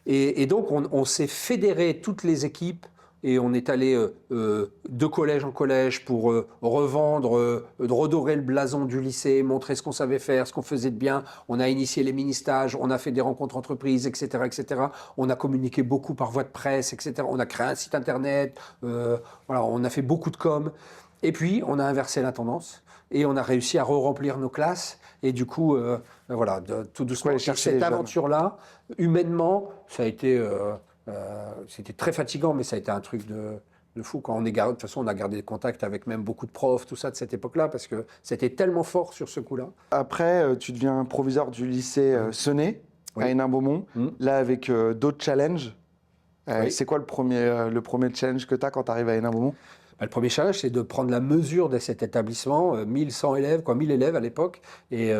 Et donc on s'est fédéré toutes les équipes et on est allé de collège en collège pour revendre, redorer le blason du lycée, montrer ce qu'on savait faire, ce qu'on faisait de bien. On a initié les mini-stages, on a fait des rencontres entreprises, etc., etc. On a communiqué beaucoup par voie de presse, etc. On a créé un site internet, voilà, on a fait beaucoup de com. Et puis, on a inversé la tendance et on a réussi à re-remplir nos classes. Et du coup, voilà, tout doucement, cette aventure-là, humainement, ça a été... c'était très fatigant, mais ça a été un truc de fou. Quand de toute façon, on a gardé des contacts avec même beaucoup de profs, tout ça, de cette époque-là, parce que c'était tellement fort sur ce coup-là. Après, tu deviens proviseur du lycée Cenay, à Hénin-Beaumont, là avec d'autres challenges. C'est quoi le premier challenge que tu as quand tu arrives à Hénin-Beaumont ? Le premier challenge, c'est de prendre la mesure de cet établissement, 1100 élèves, 1000 élèves à l'époque, et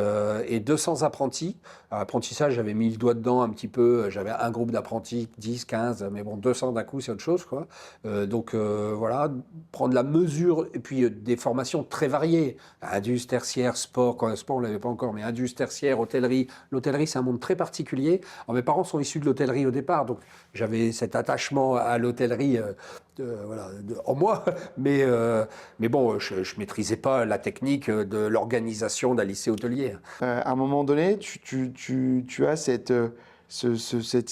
200 apprentis. À l'apprentissage, j'avais mis le doigt dedans un petit peu, j'avais un groupe d'apprentis, 10, 15, mais bon, 200 d'un coup, c'est autre chose, quoi. Donc voilà, prendre la mesure, et puis des formations très variées, indus, tertiaire, sport, sport on ne l'avait pas encore, mais indus, tertiaire, hôtellerie. L'hôtellerie, c'est un monde très particulier. Alors, mes parents sont issus de l'hôtellerie au départ, donc j'avais cet attachement à l'hôtellerie en moi. Mais bon, je ne maîtrisais pas la technique de l'organisation d'un lycée hôtelier. À un moment donné, tu as cette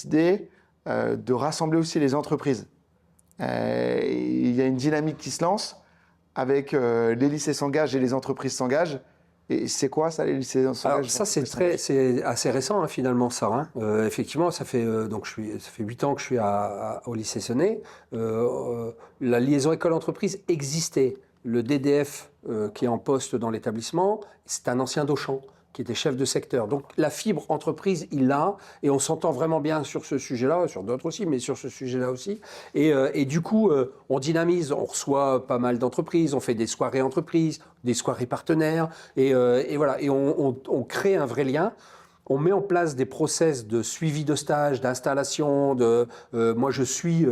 idée de rassembler aussi les entreprises. Il y a une dynamique qui se lance avec les lycées s'engagent et les entreprises s'engagent. Et c'est quoi ça, les lycées s'engagent ? Alors ça, c'est assez récent finalement ça. Effectivement, ça fait 8 ans que je suis au lycée Cenay. La liaison école-entreprise existait. Le DDF qui est en poste dans l'établissement, c'est un ancien d'Auchan qui était chef de secteur. Donc la fibre entreprise, il l'a, et on s'entend vraiment bien sur ce sujet-là, sur d'autres aussi, mais sur ce sujet-là aussi. Et du coup, on dynamise, on reçoit pas mal d'entreprises, on fait des soirées entreprises, des soirées partenaires, et voilà, et on crée un vrai lien. On met en place des process de suivi de stage, d'installation. Moi, je suis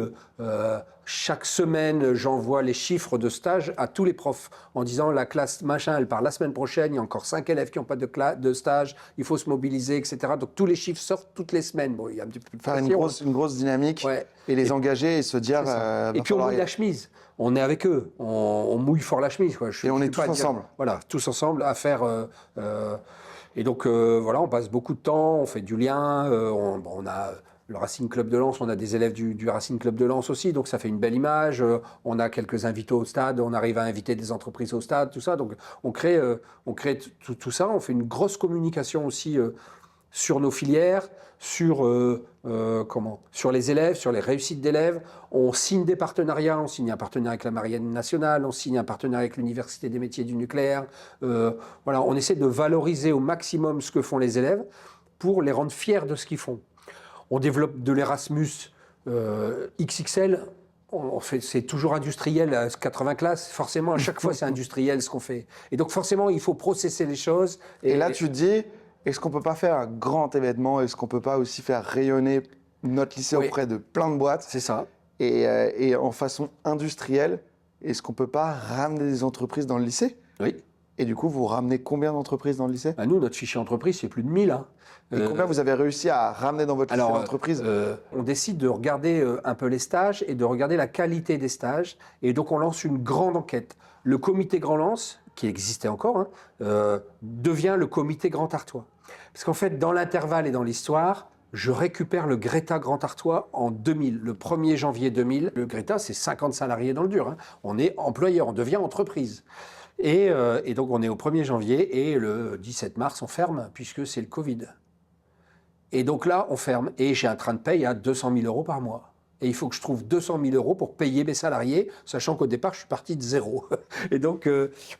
chaque semaine, j'envoie les chiffres de stage à tous les profs en disant la classe machin, elle part la semaine prochaine. Il y a encore 5 élèves qui n'ont pas de stage. Il faut se mobiliser, etc. Donc tous les chiffres sortent toutes les semaines. Bon, il y a un petit peu de faire une grosse dynamique et les engager et se dire. Et puis on mouille la chemise. On est avec eux. On mouille fort la chemise. Quoi. Et on est tous ensemble. Voilà, tous ensemble à faire. Et donc, voilà, on passe beaucoup de temps, on fait du lien, on a le Racing Club de Lens, on a des élèves du Racing Club de Lens aussi, donc ça fait une belle image. On a quelques invités au stade, on arrive à inviter des entreprises au stade, tout ça. Donc, on crée tout ça. On fait une grosse communication aussi sur nos filières, sur les élèves, sur les réussites d'élèves. On signe des partenariats, on signe un partenariat avec la Marine nationale, on signe un partenariat avec l'Université des métiers du nucléaire. Voilà, on essaie de valoriser au maximum ce que font les élèves pour les rendre fiers de ce qu'ils font. On développe de l'Erasmus XXL. C'est toujours industriel à 80 classes. Forcément, à chaque fois, c'est industriel ce qu'on fait. Et donc, forcément, il faut processer les choses. Et là, tu te dis, est-ce qu'on ne peut pas faire un grand événement ? Est-ce qu'on ne peut pas aussi faire rayonner notre lycée auprès de plein de boîtes ? C'est ça. Et en façon industrielle, est-ce qu'on ne peut pas ramener des entreprises dans le lycée ? Oui. Et du coup, vous ramenez combien d'entreprises dans le lycée ? Nous, notre fichier entreprise, c'est plus de 1000. Et combien vous avez réussi à ramener dans votre lycée d'entreprise ? On décide de regarder un peu les stages et de regarder la qualité des stages. Et donc, on lance une grande enquête. Le comité Grand Lens, qui existait encore, devient le comité Grand Artois. Parce qu'en fait, dans l'intervalle et dans l'histoire, je récupère le Greta Grand Artois en 2000, le 1er janvier 2000. Le Greta, c'est 50 salariés dans le dur. On est employeur, on devient entreprise. Et donc, on est au 1er janvier et le 17 mars, on ferme puisque c'est le Covid. Et donc là, on ferme et j'ai un train de paye à 200 000 € par mois. et il faut que je trouve 200 000 euros pour payer mes salariés, sachant qu'au départ, je suis parti de zéro. Et donc,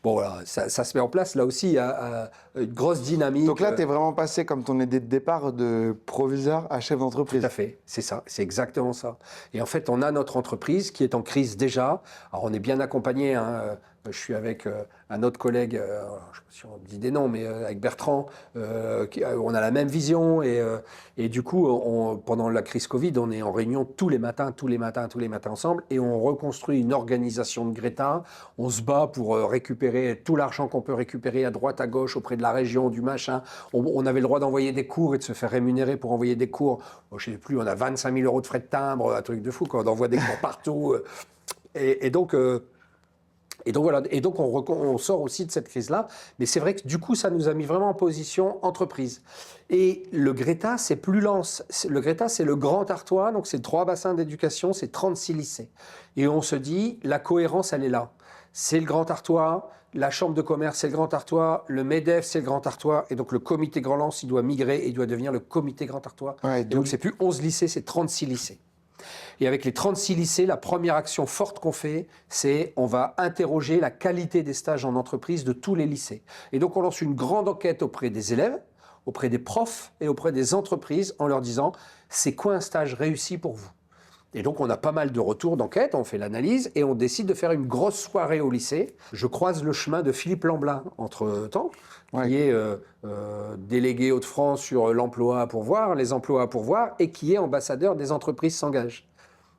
bon, voilà, ça se met en place. Là aussi, il y a une grosse dynamique. Donc là, tu es vraiment passé, comme ton idée de départ, de proviseur à chef d'entreprise. Tout à fait, c'est ça, c'est exactement ça. Et en fait, on a notre entreprise qui est en crise déjà. Alors, on est bien accompagné, hein. Je suis avec un autre collègue, je ne sais pas si on dit des noms, mais avec Bertrand, on a la même vision. Et du coup, pendant la crise Covid, on est en réunion tous les matins ensemble, et on reconstruit une organisation de Greta. On se bat pour récupérer tout l'argent qu'on peut récupérer à droite, à gauche, auprès de la région, du machin. On avait le droit d'envoyer des cours et de se faire rémunérer pour envoyer des cours. Bon, je ne sais plus, on a 25 000 euros de frais de timbre, un truc de fou, quand on envoie des cours partout. Et donc voilà, et donc on sort aussi de cette crise-là, mais c'est vrai que du coup ça nous a mis vraiment en position entreprise. Et le Greta, c'est plus lent. Le Greta, c'est le Grand Artois, donc c'est 3 bassins d'éducation, c'est 36 lycées. Et on se dit, la cohérence, elle est là. C'est le Grand Artois, la Chambre de commerce, c'est le Grand Artois, le MEDEF, c'est le Grand Artois, et donc le comité Grand Lens, il doit migrer et il doit devenir le comité Grand Artois. Ouais, et donc c'est plus 11 lycées, c'est 36 lycées. Et avec les 36 lycées, la première action forte qu'on fait, c'est on va interroger la qualité des stages en entreprise de tous les lycées. Et donc on lance une grande enquête auprès des élèves, auprès des profs et auprès des entreprises en leur disant « c'est quoi un stage réussi pour vous ?» Et donc on a pas mal de retours d'enquête, on fait l'analyse et on décide de faire une grosse soirée au lycée. Je croise le chemin de Philippe Lamblin entre-temps, qui est délégué Hauts-de-France sur l'emploi à pourvoir, les emplois à pourvoir, et qui est ambassadeur des entreprises s'engagent.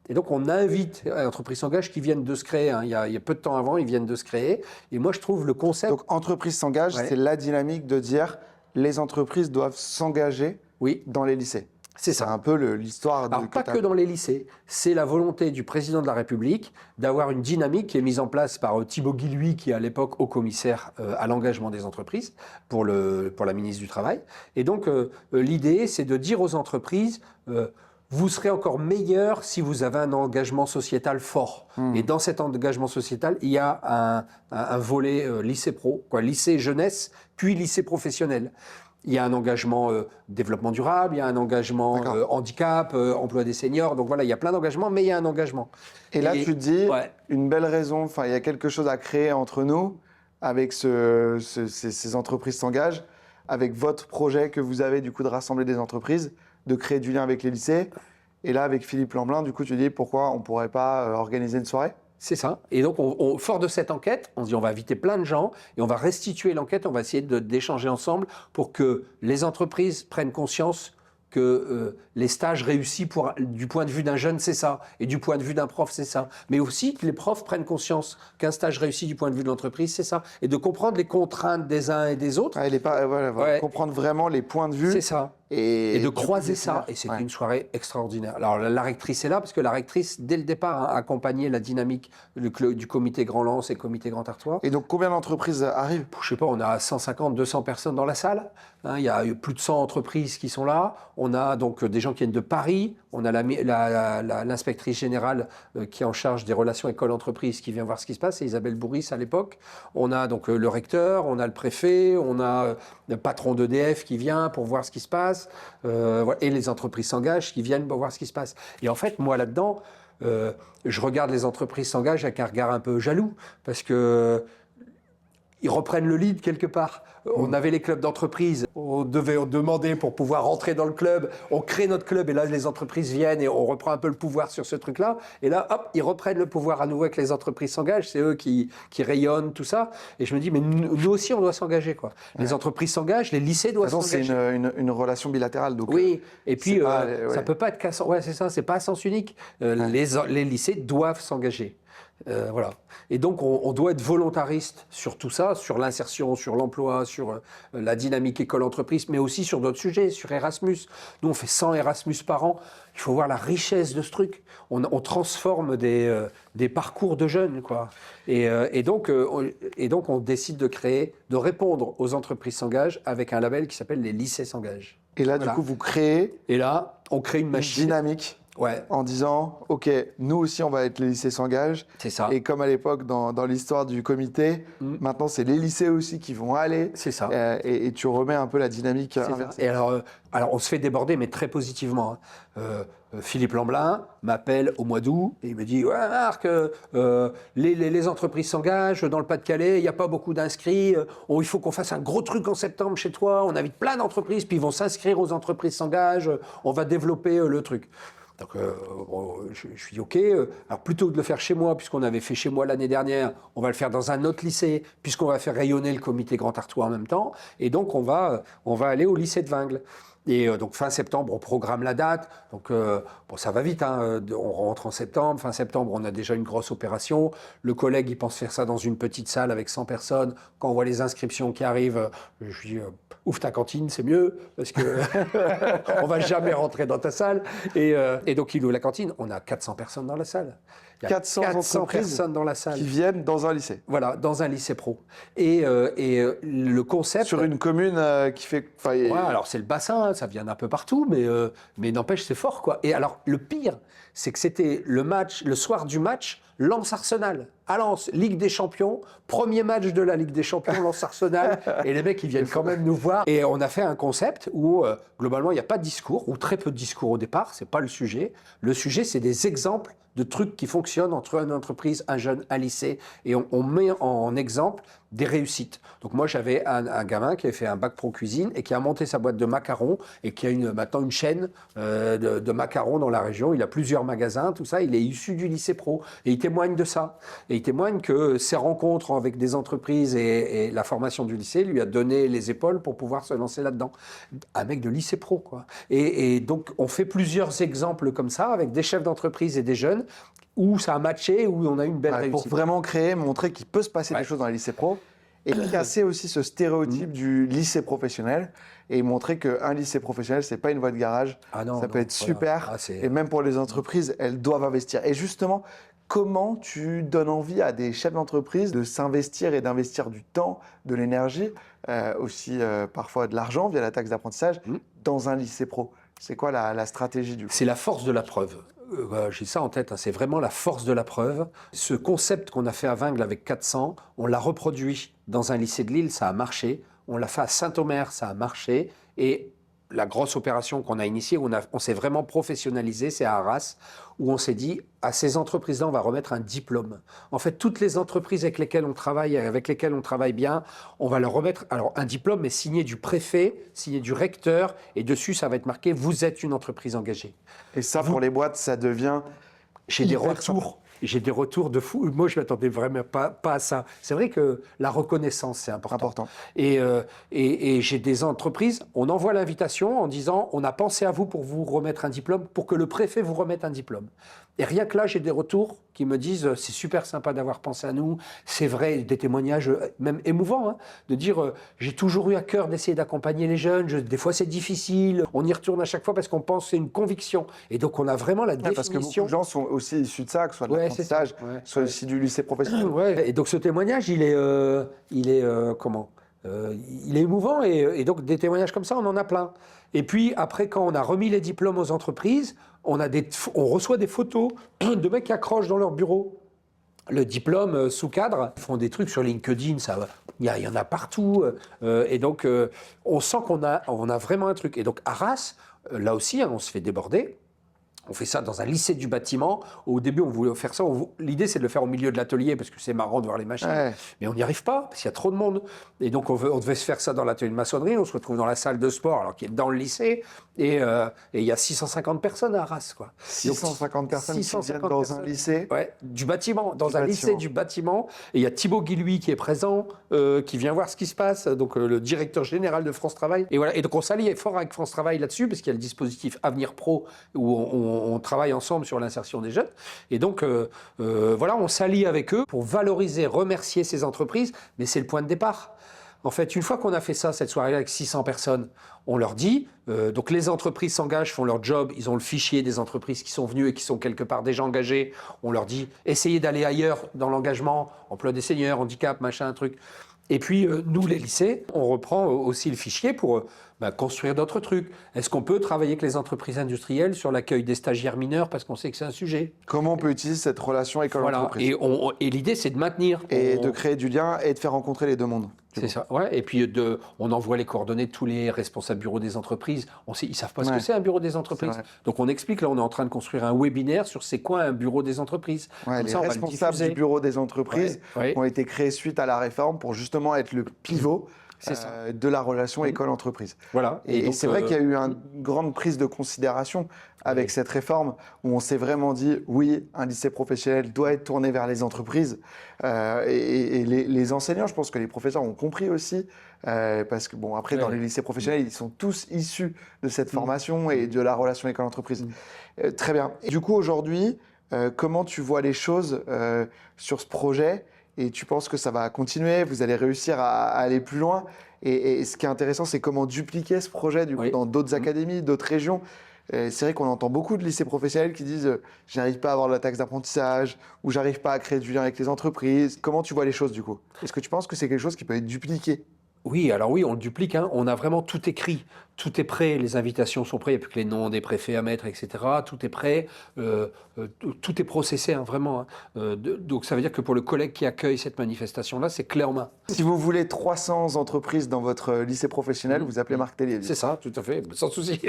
Et donc, on invite les entreprises s'engagent qui viennent de se créer. Hein. Il y a peu de temps avant, ils viennent de se créer. Et moi, je trouve le concept... Donc, entreprise s'engage, c'est la dynamique de dire les entreprises doivent s'engager dans les lycées. C'est ça. C'est un peu l'histoire de... Alors, pas que dans les lycées. C'est la volonté du président de la République d'avoir une dynamique qui est mise en place par Thibaut Guilhuy, qui est à l'époque haut commissaire à l'engagement des entreprises pour la ministre du Travail. Et donc, l'idée, c'est de dire aux entreprises... vous serez encore meilleur si vous avez un engagement sociétal fort. Et dans cet engagement sociétal, il y a un volet lycée pro, lycée jeunesse, puis lycée professionnel. Il y a un engagement développement durable, il y a un engagement handicap, emploi des seniors. Donc voilà, il y a plein d'engagements, mais il y a un engagement. Et là, tu te dis, une belle raison, il y a quelque chose à créer entre nous, avec ces entreprises s'engagent, avec votre projet que vous avez du coup de rassembler des entreprises, de créer du lien avec les lycées. Et là, avec Philippe Lamblin, du coup, tu dis pourquoi on ne pourrait pas organiser une soirée ? C'est ça. Et donc, fort de cette enquête, on se dit on va inviter plein de gens et on va restituer l'enquête, on va essayer d'échanger ensemble pour que les entreprises prennent conscience que les stages réussis du point de vue d'un jeune, c'est ça. Et du point de vue d'un prof, c'est ça. Mais aussi que les profs prennent conscience qu'un stage réussi du point de vue de l'entreprise, c'est ça. Et de comprendre les contraintes des uns et des autres. Comprendre vraiment les points de vue. C'est ça. Et de croiser ça. Et c'était une soirée extraordinaire. Alors, la rectrice est là, parce que la rectrice, dès le départ, a accompagné la dynamique du comité Grand Lens et comité Grand Artois. Et donc, combien d'entreprises arrivent ? Je sais pas, on a 150, 200 personnes dans la salle. Hein, il y a plus de 100 entreprises qui sont là. On a donc des gens qui viennent de Paris. On a l'inspectrice générale qui est en charge des relations école-entreprise qui vient voir ce qui se passe. C'est Isabelle Bourris à l'époque. On a donc le recteur, on a le préfet, on a le patron d'EDF qui vient pour voir ce qui se passe. Et les entreprises s'engagent qui viennent pour voir ce qui se passe. Et en fait, moi là-dedans, je regarde les entreprises s'engagent avec un regard un peu jaloux parce que ils reprennent le lead quelque part. On avait les clubs d'entreprise, on devait demander pour pouvoir rentrer dans le club, on crée notre club et là les entreprises viennent et on reprend un peu le pouvoir sur ce truc-là. Et là, hop, ils reprennent le pouvoir à nouveau avec les entreprises s'engagent, c'est eux qui rayonnent, tout ça. Et je me dis, mais nous aussi on doit s'engager, quoi. Les entreprises s'engagent, les lycées doivent s'engager. C'est une relation bilatérale. Donc, oui, et puis ça peut pas être qu'à sens... Ouais, c'est ça, c'est pas à sens unique. Les lycées doivent s'engager. Voilà. Et donc, on doit être volontariste sur tout ça, sur l'insertion, sur l'emploi, sur la dynamique école-entreprise, mais aussi sur d'autres sujets, sur Erasmus. Nous, on fait 100 Erasmus par an. Il faut voir la richesse de ce truc. On transforme des parcours de jeunes, quoi. Et donc, on décide de répondre aux entreprises s'engagent avec un label qui s'appelle les lycées s'engagent. Et là, du coup, vous créez... Et là, on crée une machine. Dynamique. Ouais, en disant, OK, nous aussi, on va être les lycées s'engagent. c'est ça. Et comme à l'époque, dans l'histoire du comité, maintenant, c'est les lycées aussi qui vont aller. C'est ça. Et tu remets un peu la dynamique C'est ça. inversée. Et alors, on se fait déborder, mais très positivement, hein. Philippe Lamblin m'appelle au mois d'août et il me dit « Ouais, Marc, les entreprises s'engagent dans le Pas-de-Calais, il n'y a pas beaucoup d'inscrits, il faut qu'on fasse un gros truc en septembre chez toi, on invite plein d'entreprises, puis ils vont s'inscrire aux entreprises s'engagent, on va développer le truc. » Donc, je lui dis OK. Alors, plutôt que de le faire chez moi, puisqu'on avait fait chez moi l'année dernière, on va le faire dans un autre lycée, puisqu'on va faire rayonner le comité Grand Artois en même temps. Et donc, on va aller au lycée de Vingles. Et donc, fin septembre, on programme la date. Donc, bon, ça va vite, hein. On rentre en septembre. Fin septembre, on a déjà une grosse opération. Le collègue, il pense faire ça dans une petite salle avec 100 personnes. Quand on voit les inscriptions qui arrivent, je lui dis ouvre ta cantine, c'est mieux, parce que on va jamais rentrer dans ta salle. Et donc, il ouvre la cantine. On a 400 personnes dans la salle. Il y a 400 entreprises personnes dans la salle. qui viennent dans un lycée. Voilà, dans un lycée pro. Et le concept... Sur une commune qui fait... Ouais, alors c'est le bassin, hein, ça vient d'un peu partout, mais n'empêche, c'est fort, quoi. Et alors, le pire, c'est que c'était le soir du match, Lens-Arsenal. À Lens, Ligue des Champions, premier match de la Ligue des Champions, Lens-Arsenal. Et les mecs, ils viennent quand même nous voir. Et on a fait un concept où, globalement, il n'y a pas de discours, ou très peu de discours au départ, c'est pas le sujet. Le sujet, c'est des exemples de trucs qui fonctionnent entre une entreprise, un jeune, un lycée. Et on met en exemple des réussites. Donc moi, j'avais un gamin qui avait fait un bac pro cuisine et qui a monté sa boîte de macarons et qui a maintenant une chaîne de macarons dans la région. Il a plusieurs magasins, tout ça. Il est issu du lycée pro et il témoigne de ça. Et il témoigne que ses rencontres avec des entreprises et la formation du lycée lui a donné les épaules pour pouvoir se lancer là-dedans. Un mec de lycée pro, quoi. Et donc, on fait plusieurs exemples comme ça avec des chefs d'entreprise et des jeunes où ça a matché, où on a eu une belle réussite. Pour vraiment créer, montrer qu'il peut se passer des choses dans les lycées pro et casser aussi ce stéréotype du lycée professionnel et montrer qu'un lycée professionnel, c'est pas une voie de garage. Ah non, ça peut être super. Et même pour les entreprises, elles doivent investir. Et justement, comment tu donnes envie à des chefs d'entreprise de s'investir et d'investir du temps, de l'énergie, aussi parfois de l'argent via la taxe d'apprentissage, dans un lycée pro? C'est quoi la stratégie du coup? C'est la force de la preuve. J'ai ça en tête, hein, c'est vraiment la force de la preuve. Ce concept qu'on a fait à Vingles avec 400, on l'a reproduit dans un lycée de Lille, ça a marché. On l'a fait à Saint-Omer, ça a marché. Et la grosse opération qu'on a initiée, on s'est vraiment professionnalisé, c'est à Arras, où on s'est dit, à ces entreprises-là, on va remettre un diplôme. En fait, toutes les entreprises avec lesquelles on travaille bien, on va leur remettre un diplôme, mais signé du préfet, signé du recteur, et dessus, ça va être marqué « Vous êtes une entreprise engagée ». Et ça, pour les boîtes, ça devient... J'ai des retours de fou. Moi, je ne m'attendais vraiment pas à ça. C'est vrai que la reconnaissance, c'est important. Et j'ai des entreprises, on envoie l'invitation en disant on a pensé à vous pour vous remettre un diplôme, pour que le préfet vous remette un diplôme. Et rien que là, j'ai des retours qui me disent c'est super sympa d'avoir pensé à nous. C'est vrai, des témoignages même émouvants, hein, de dire j'ai toujours eu à cœur d'essayer d'accompagner les jeunes. Des fois, c'est difficile. On y retourne à chaque fois parce qu'on pense que c'est une conviction. Et donc, on a vraiment la définition. Parce que beaucoup de gens sont aussi issus de ça, que ce soit de l'apprentissage, soit aussi du lycée professionnel. Ouais. Et donc, ce témoignage, il est émouvant et donc des témoignages comme ça, on en a plein. Et puis après, quand on a remis les diplômes aux entreprises, on reçoit des photos de mecs qui accrochent dans leur bureau le diplôme sous cadre. Ils font des trucs sur LinkedIn, il y en a partout. Et donc, on sent qu'on a vraiment un truc. Et donc, Arras, là aussi, on se fait déborder. On fait ça dans un lycée du bâtiment. Au début, on voulait faire ça. L'idée, c'est de le faire au milieu de l'atelier parce que c'est marrant de voir les machines. Ouais. Mais on n'y arrive pas parce qu'il y a trop de monde. Et donc, on devait se faire ça dans l'atelier de maçonnerie. On se retrouve dans la salle de sport, alors qui est dans le lycée. Et il y a 650 personnes à Arras, quoi. 650 personnes qui viennent dans un lycée. Ouais, du bâtiment, dans un lycée du bâtiment. Et il y a Thibaut Guilhuy qui est présent, qui vient voir ce qui se passe. Donc, le directeur général de France Travail. Et voilà. Et donc, on s'allie fort avec France Travail là-dessus parce qu'il y a le dispositif Avenir Pro où on travaille ensemble sur l'insertion des jeunes. Et donc, voilà, on s'allie avec eux pour valoriser, remercier ces entreprises. Mais c'est le point de départ. En fait, une fois qu'on a fait ça, cette soirée-là, avec 600 personnes, on leur dit, donc les entreprises s'engagent, font leur job, ils ont le fichier des entreprises qui sont venues et qui sont quelque part déjà engagées. On leur dit, essayez d'aller ailleurs dans l'engagement, emploi des seniors, handicap, machin, un truc. Et puis, nous, les lycées, on reprend aussi le fichier pour construire d'autres trucs. Est-ce qu'on peut travailler avec les entreprises industrielles sur l'accueil des stagiaires mineurs parce qu'on sait que c'est un sujet? Comment on peut utiliser cette relation école-entreprise? Et l'idée, c'est de maintenir. Et de créer du lien et de faire rencontrer les deux mondes. C'est ça, ouais. Et puis, on envoie les coordonnées de tous les responsables bureaux des entreprises. Ils ne savent pas ce que c'est un bureau des entreprises. Donc, on explique, là, on est en train de construire un webinaire sur c'est quoi un bureau des entreprises. Ouais, les responsables du bureau des entreprises ont été créés suite à la réforme pour justement être le pivot de la relation école-entreprise. Voilà. Et c'est vrai qu'il y a eu une grande prise de considération avec cette réforme où on s'est vraiment dit, oui, un lycée professionnel doit être tourné vers les entreprises. Et les enseignants, je pense que les professeurs ont compris aussi, parce que bon, après, dans les lycées professionnels, ils sont tous issus de cette formation et de la relation école-entreprise. Très bien. Et du coup, aujourd'hui, comment tu vois les choses sur ce projet? Et tu penses que ça va continuer, vous allez réussir à aller plus loin. Et ce qui est intéressant, c'est comment dupliquer ce projet du coup, dans d'autres académies, d'autres régions. C'est vrai qu'on entend beaucoup de lycées professionnels qui disent je n'arrive pas à avoir de la taxe d'apprentissage ou j'arrive pas à créer du lien avec les entreprises. Comment tu vois les choses du coup? Est-ce que tu penses que c'est quelque chose qui peut être dupliqué? Oui, alors oui, on le duplique. On a vraiment tout écrit. Tout est prêt. Les invitations sont prêtes. Il n'y a plus que les noms des préfets à mettre, etc. Tout est prêt. Tout est processé, vraiment. Donc, ça veut dire que pour le collègue qui accueille cette manifestation-là, c'est clé en main. Si vous voulez 300 entreprises dans votre lycée professionnel, vous appelez Marc Tellier. C'est ça, tout à fait, sans souci.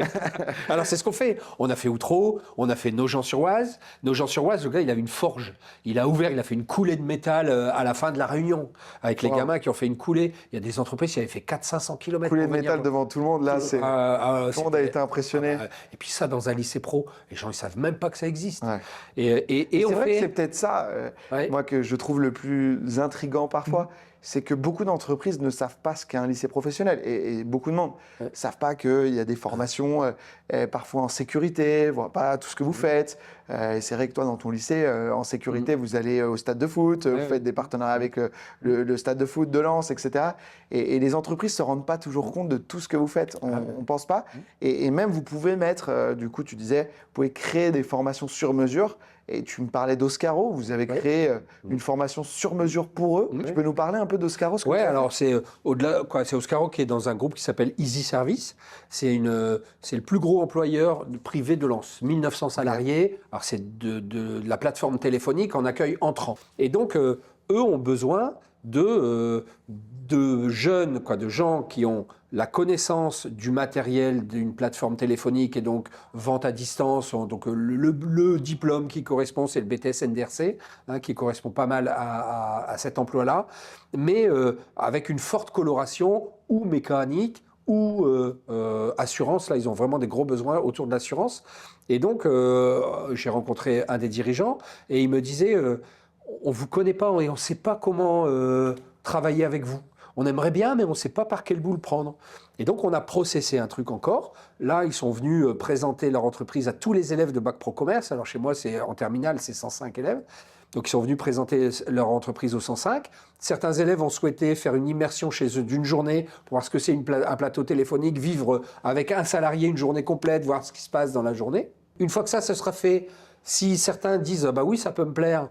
Alors, c'est ce qu'on fait. On a fait Outreau, on a fait Nogent-sur-Oise. Nogent-sur-Oise, le gars, il avait une forge. Il a ouvert, il a fait une coulée de métal à la fin de la réunion. Avec les gamins qui ont fait une coulée. Il y a des entreprises qui avaient fait 400-500 km. Coulée de métal devant tout le monde, là, tout le monde a été impressionné. Et puis ça, dans un lycée pro, les gens, ils ne savent même pas que ça existe. Ouais. Et c'est vrai que c'est peut-être ça, moi, que je trouve le plus intriguant parfois, c'est que beaucoup d'entreprises ne savent pas ce qu'est un lycée professionnel. Et beaucoup de monde ne savent pas qu'il y a des formations parfois en sécurité, ne voient pas tout ce que vous faites. Et c'est vrai que toi, dans ton lycée, en sécurité, vous allez au stade de foot, vous faites des partenariats avec le stade de foot de Lens, etc. Et les entreprises ne se rendent pas toujours compte de tout ce que vous faites. On ne pense pas. Et même, vous pouvez mettre, du coup, tu disais, vous pouvez créer des formations sur mesure. Et tu me parlais d'Oscaro, vous avez créé une formation sur mesure pour eux. Tu peux nous parler un peu d'Oscaro? Oui, alors c'est au-delà, c'est Oscaro qui est dans un groupe qui s'appelle Easy Service. C'est le plus gros employeur privé de Lens, 1900 salariés. Alors c'est de la plateforme téléphonique en accueil entrant. Et donc eux ont besoin de jeunes, de gens qui ont la connaissance du matériel d'une plateforme téléphonique et donc vente à distance. Donc le diplôme qui correspond, c'est le BTS NDRC, qui correspond pas mal à cet emploi-là, mais avec une forte coloration ou mécanique ou assurance. Là, ils ont vraiment des gros besoins autour de l'assurance. Et donc, j'ai rencontré un des dirigeants et il me disait on ne vous connaît pas et on ne sait pas comment travailler avec vous. On aimerait bien, mais on ne sait pas par quel bout le prendre. Et donc, on a processé un truc encore. Là, ils sont venus présenter leur entreprise à tous les élèves de Bac Pro Commerce. Alors, chez moi, en terminale, c'est 105 élèves. Donc, ils sont venus présenter leur entreprise aux 105. Certains élèves ont souhaité faire une immersion chez eux d'une journée pour voir ce que c'est un plateau téléphonique, vivre avec un salarié une journée complète, voir ce qui se passe dans la journée. Une fois que ça sera fait, si certains disent « bah oui, ça peut me plaire »,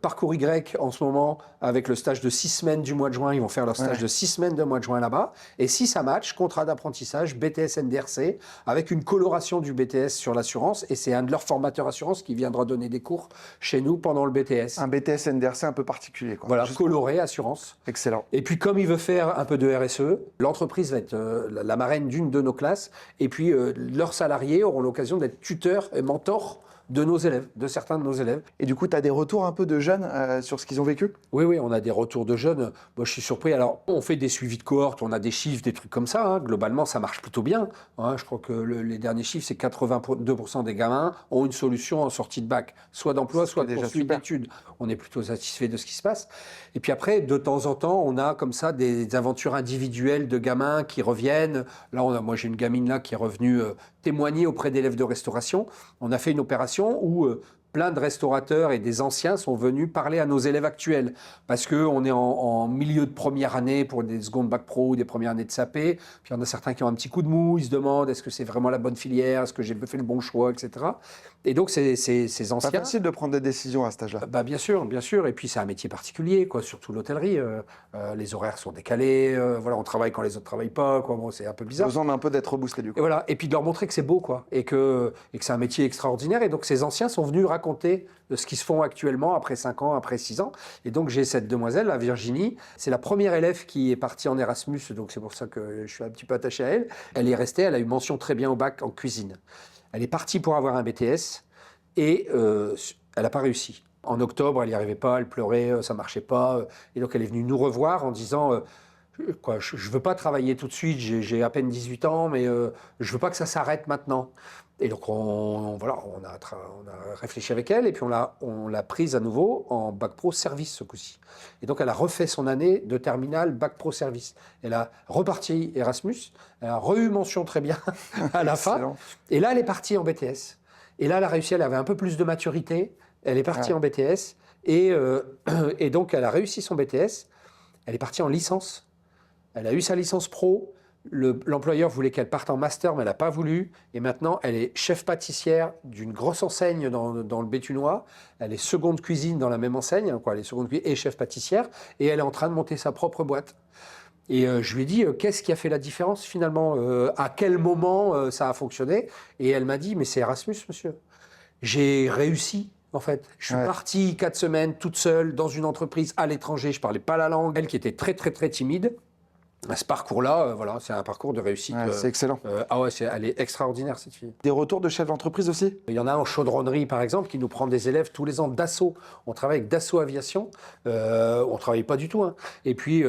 Parcours Y en ce moment avec le stage de 6 semaines du mois de juin, ils vont faire leur stage de 6 semaines de mois de juin là-bas, et si ça match, contrat d'apprentissage BTS NDRC avec une coloration du BTS sur l'assurance, et c'est un de leurs formateurs assurance qui viendra donner des cours chez nous pendant le BTS. Un BTS NDRC un peu particulier, quoi. Voilà, coloré assurance. Excellent. Et puis comme il veut faire un peu de RSE, l'entreprise va être la marraine d'une de nos classes, et puis leurs salariés auront l'occasion d'être tuteurs et mentors de nos élèves, de certains de nos élèves. Et du coup, tu as des retours un peu de jeunes sur ce qu'ils ont vécu? Oui, on a des retours de jeunes. Moi, je suis surpris. Alors, on fait des suivis de cohorte, on a des chiffres, des trucs comme ça. Globalement, ça marche plutôt bien. Je crois que les derniers chiffres, c'est 82% des gamins ont une solution en sortie de bac, soit d'emploi, soit de poursuite d'études. On est plutôt satisfait de ce qui se passe. Et puis après, de temps en temps, on a comme ça des aventures individuelles de gamins qui reviennent. Là, moi, j'ai une gamine là qui est revenue témoigner auprès d'élèves de restauration. On a fait une opération où plein de restaurateurs et des anciens sont venus parler à nos élèves actuels. Parce qu'on est en milieu de première année pour des secondes bac pro ou des premières années de SAP. Puis il y en a certains qui ont un petit coup de mou, ils se demandent est-ce que c'est vraiment la bonne filière, est-ce que j'ai fait le bon choix, etc. Et donc ces anciens... Pas facile de prendre des décisions à cet âge-là. Bah, bien sûr, bien sûr. Et puis c'est un métier particulier, quoi, surtout l'hôtellerie. Les horaires sont décalés, voilà, on travaille quand les autres ne travaillent pas, quoi. Bon, c'est un peu bizarre. Besoin d'un peu d'être reboosté du coup. Et voilà, et puis de leur montrer que c'est beau, quoi, et que c'est un métier extraordinaire. Et donc ces anciens sont venus raconter ce qu'ils se font actuellement après 5 ans, après 6 ans. Et donc j'ai cette demoiselle, la Virginie, c'est la première élève qui est partie en Erasmus, donc c'est pour ça que je suis un petit peu attaché à elle. Elle est restée, elle a eu mention très bien au bac en cuisine. Elle est partie pour avoir un BTS et elle n'a pas réussi. En octobre, elle n'y arrivait pas, elle pleurait, ça ne marchait pas. Et donc elle est venue nous revoir en disant... Quoi, je ne veux pas travailler tout de suite, j'ai à peine 18 ans, mais je ne veux pas que ça s'arrête maintenant. Et donc, on a réfléchi avec elle, et puis on l'a prise à nouveau en bac pro service ce coup-ci. Et donc, elle a refait son année de terminale bac pro service. Elle a reparti Erasmus, elle a re-eu mention très bien à la fin. Et là, elle est partie en BTS. Et là, elle a réussi, elle avait un peu plus de maturité, elle est partie en BTS, et donc, elle a réussi son BTS, elle est partie en licence. Elle a eu sa licence pro, l'employeur voulait qu'elle parte en master, mais elle n'a pas voulu. Et maintenant, elle est chef pâtissière d'une grosse enseigne dans le Béthunois. Elle est seconde cuisine dans la même enseigne, quoi. Elle est seconde cuisine et chef pâtissière. Et elle est en train de monter sa propre boîte. Et je lui ai dit, qu'est-ce qui a fait la différence finalement à quel moment ça a fonctionné? Et elle m'a dit, mais c'est Erasmus, monsieur. J'ai réussi. En fait, je suis partie 4 semaines toute seule dans une entreprise à l'étranger. Je ne parlais pas la langue. Elle qui était très, très, très timide. Ce parcours-là, voilà, c'est un parcours de réussite. C'est excellent. Ah ouais, elle est extraordinaire, cette fille. Des retours de chefs d'entreprise aussi? Il y en a en chaudronnerie, par exemple, qui nous prend des élèves tous les ans d'Assaut. On travaille avec Dassault Aviation. On ne travaille pas du tout. Hein. Et puis,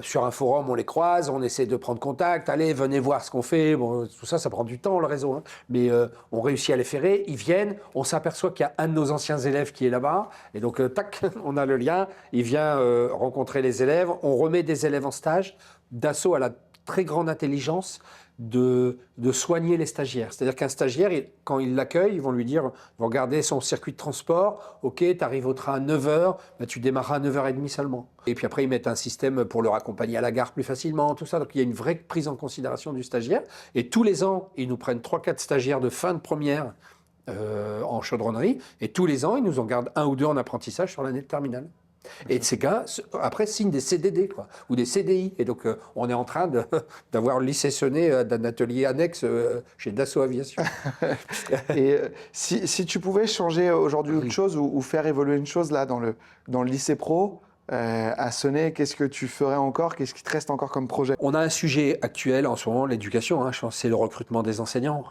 sur un forum, on les croise, on essaie de prendre contact. Allez, venez voir ce qu'on fait. Bon, tout ça, ça prend du temps, le réseau. Hein. Mais on réussit à les ferrer. Ils viennent. On s'aperçoit qu'il y a un de nos anciens élèves qui est là-bas. Et donc, tac, on a le lien. Il vient rencontrer les élèves. On remet des élèves en stage. Dassault a la très grande intelligence de soigner les stagiaires. C'est-à-dire qu'un stagiaire, quand ils l'accueillent, ils vont lui dire, ils vont regarder son circuit de transport, ok, tu arrives au train à 9h, bah, tu démarres à 9h30 seulement. Et puis après, ils mettent un système pour le raccompagner à la gare plus facilement, tout ça. Donc il y a une vraie prise en considération du stagiaire. Et tous les ans, ils nous prennent 3-4 stagiaires de fin de première en chaudronnerie. Et tous les ans, ils nous en gardent 1 ou 2 en apprentissage sur l'année de terminale. Et ces gars, après, signent des CDD quoi, ou des CDI. Et donc, on est en train d'avoir licencié d'un atelier annexe chez Dassault Aviation. Et si tu pouvais changer aujourd'hui autre chose ou faire évoluer une chose là dans le lycée pro, à Cenay, qu'est-ce que tu ferais encore? Qu'est-ce qui te reste encore comme projet? On a un sujet actuel en ce moment, l'éducation. Hein, je pense que c'est le recrutement des enseignants.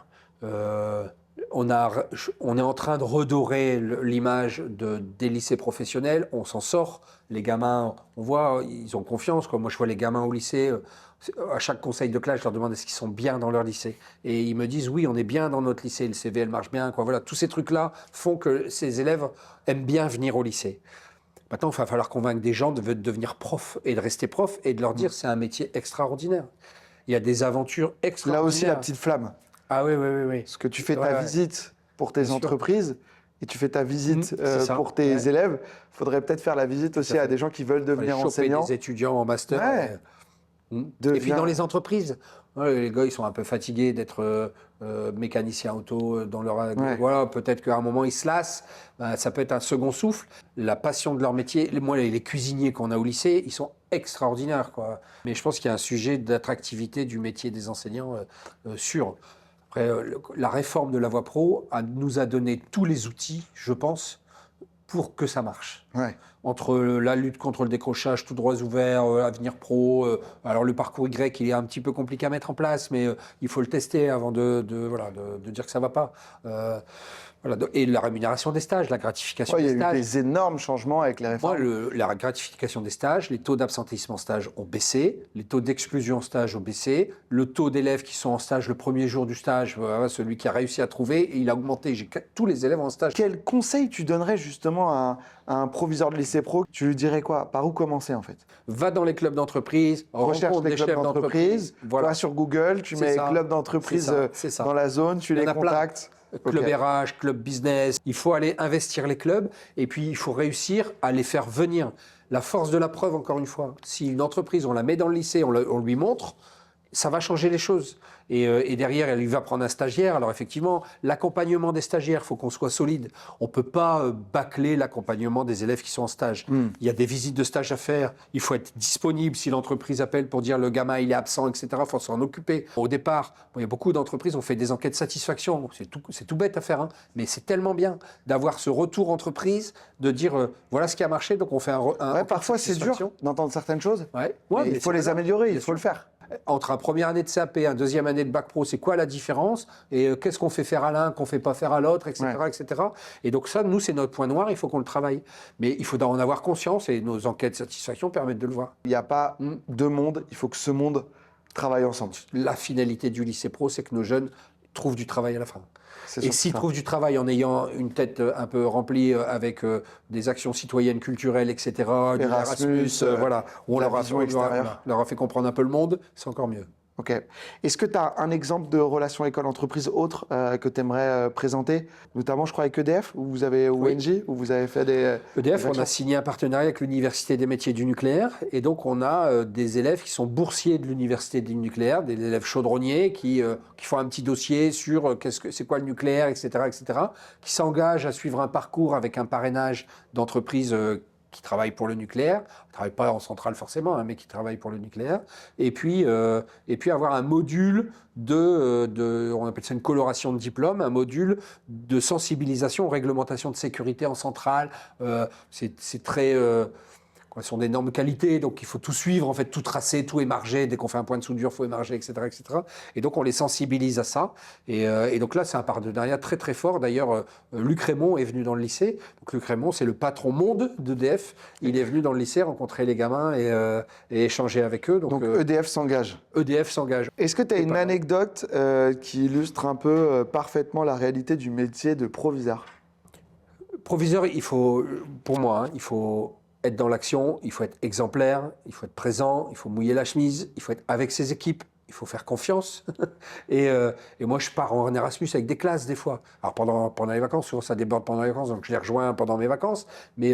On est en train de redorer l'image des lycées professionnels. On s'en sort. Les gamins, on voit, ils ont confiance. Quoi. Moi, je vois les gamins au lycée. À chaque conseil de classe, je leur demande est-ce qu'ils sont bien dans leur lycée. Et ils me disent oui, on est bien dans notre lycée. Le CVL marche bien. Quoi. Voilà, tous ces trucs-là font que ces élèves aiment bien venir au lycée. Maintenant, il va falloir convaincre des gens de devenir prof et de rester prof et de leur dire c'est un métier extraordinaire. Il y a des aventures extraordinaires. Là aussi, la petite flamme. Ah oui, oui, oui, oui. Parce que tu fais ta visite pour tes entreprises et tu fais ta visite pour tes élèves. Il faudrait peut-être faire la visite aussi à des gens qui veulent devenir enseignants. Des étudiants en master. Et puis dans les entreprises, les gars, ils sont un peu fatigués d'être mécaniciens auto dans leur... Voilà, peut-être qu'à un moment, ils se lassent. Ben, ça peut être un second souffle. La passion de leur métier. Moi, les cuisiniers qu'on a au lycée, ils sont extraordinaires, quoi. Mais je pense qu'il y a un sujet d'attractivité du métier des enseignants sûr. Après, la réforme de la voie pro nous a donné tous les outils, je pense, pour que ça marche. Ouais. Entre la lutte contre le décrochage, tout droits ouverts, avenir pro. Alors le parcours Y, il est un petit peu compliqué à mettre en place, mais il faut le tester avant de dire que ça ne va pas. Et la rémunération des stages, la gratification des stages. Il y a eu des énormes changements avec les réformes. La gratification des stages, les taux d'absentéisme en stage ont baissé, les taux d'exclusion en stage ont baissé, le taux d'élèves qui sont en stage le premier jour du stage, celui qui a réussi à trouver, il a augmenté. J'ai tous les élèves en stage. Quel conseil tu donnerais justement à un proviseur de lycée pro? Tu lui dirais quoi? Par où commencer en fait? Va dans les clubs d'entreprise, recherche des clubs d'entreprise, va sur Google, tu mets clubs d'entreprise dans la zone, tu les contactes. Club Ok. RH, club business. Il faut aller investir les clubs et puis il faut réussir à les faire venir. La force de la preuve, encore une fois, si une entreprise, on la met dans le lycée, on lui montre, ça va changer les choses. Et derrière, elle va prendre un stagiaire. Alors effectivement, l'accompagnement des stagiaires, il faut qu'on soit solide. On ne peut pas bâcler l'accompagnement des élèves qui sont en stage. Il y a des visites de stage à faire. Il faut être disponible si l'entreprise appelle pour dire le gamin il est absent, etc. Il faut s'en occuper. Au départ, il y a beaucoup d'entreprises qui ont fait des enquêtes de satisfaction. C'est tout bête à faire, hein, mais c'est tellement bien d'avoir ce retour entreprise, de dire voilà ce qui a marché, donc on fait un Ouais, enquête de parfois c'est dur satisfaction. d'entendre certaines choses. Ouais, Mais mais il faut c'est les pas grave. améliorer, il faut le faire. Entre une première année de CAP et une deuxième année de bac pro, c'est quoi la différence? Et qu'est-ce qu'on fait faire à l'un, qu'on ne fait pas faire à l'autre, etc., Ouais. etc. Et donc ça, nous, c'est notre point noir, il faut qu'on le travaille. Mais il faut en avoir conscience et nos enquêtes de satisfaction permettent de le voir. Il n'y a pas deux mondes, il faut que ce monde travaille ensemble. La finalité du lycée pro, c'est que nos jeunes trouvent du travail à la fin. C'est Et surtout s'ils ça. trouvent du travail en ayant une tête un peu remplie avec des actions citoyennes, culturelles, etc., du Erasmus, voilà, où on la leur a, vision extérieure. leur a fait comprendre un peu le monde, c'est encore mieux. Ok. Est-ce que tu as un exemple de relation école-entreprise autre que tu aimerais présenter? Notamment, je crois, avec EDF, ou vous avez, ou Oui. ENGIE, où vous avez fait des. EDF, des on actions a signé un partenariat avec l'Université des métiers du nucléaire et donc on a des élèves qui sont boursiers de l'Université du nucléaire, des élèves chaudronniers qui font un petit dossier sur c'est quoi le nucléaire, etc., qui s'engagent à suivre un parcours avec un parrainage d'entreprises qui travaillent pour le nucléaire, ne travaillent pas en centrale forcément, hein, mais qui travaillent pour le nucléaire, et puis avoir un module on appelle ça une coloration de diplôme, un module de sensibilisation aux réglementations de sécurité en centrale. C'est très... ce sont des normes qualité, donc il faut tout suivre, en fait, tout tracer, tout émarger. Dès qu'on fait un point de soudure, il faut émarger, etc., etc. Et donc, on les sensibilise à ça. Et donc là, c'est un partenariat très, très fort. D'ailleurs, Luc Raymond est venu dans le lycée. Donc, Luc Raymond, c'est le patron monde d'EDF. Il est venu dans le lycée rencontrer les gamins et échanger avec eux. Donc EDF s'engage. EDF s'engage. Est-ce que tu as C'est une pas mal. anecdote qui illustre un peu parfaitement la réalité du métier de proviseur? Proviseur, pour moi, il faut être dans l'action, il faut être exemplaire, il faut être présent, il faut mouiller la chemise, il faut être avec ses équipes, il faut faire confiance. et moi, je pars en Erasmus avec des classes des fois. Alors pendant les vacances, souvent ça déborde pendant les vacances, donc je les rejoins pendant mes vacances. Mais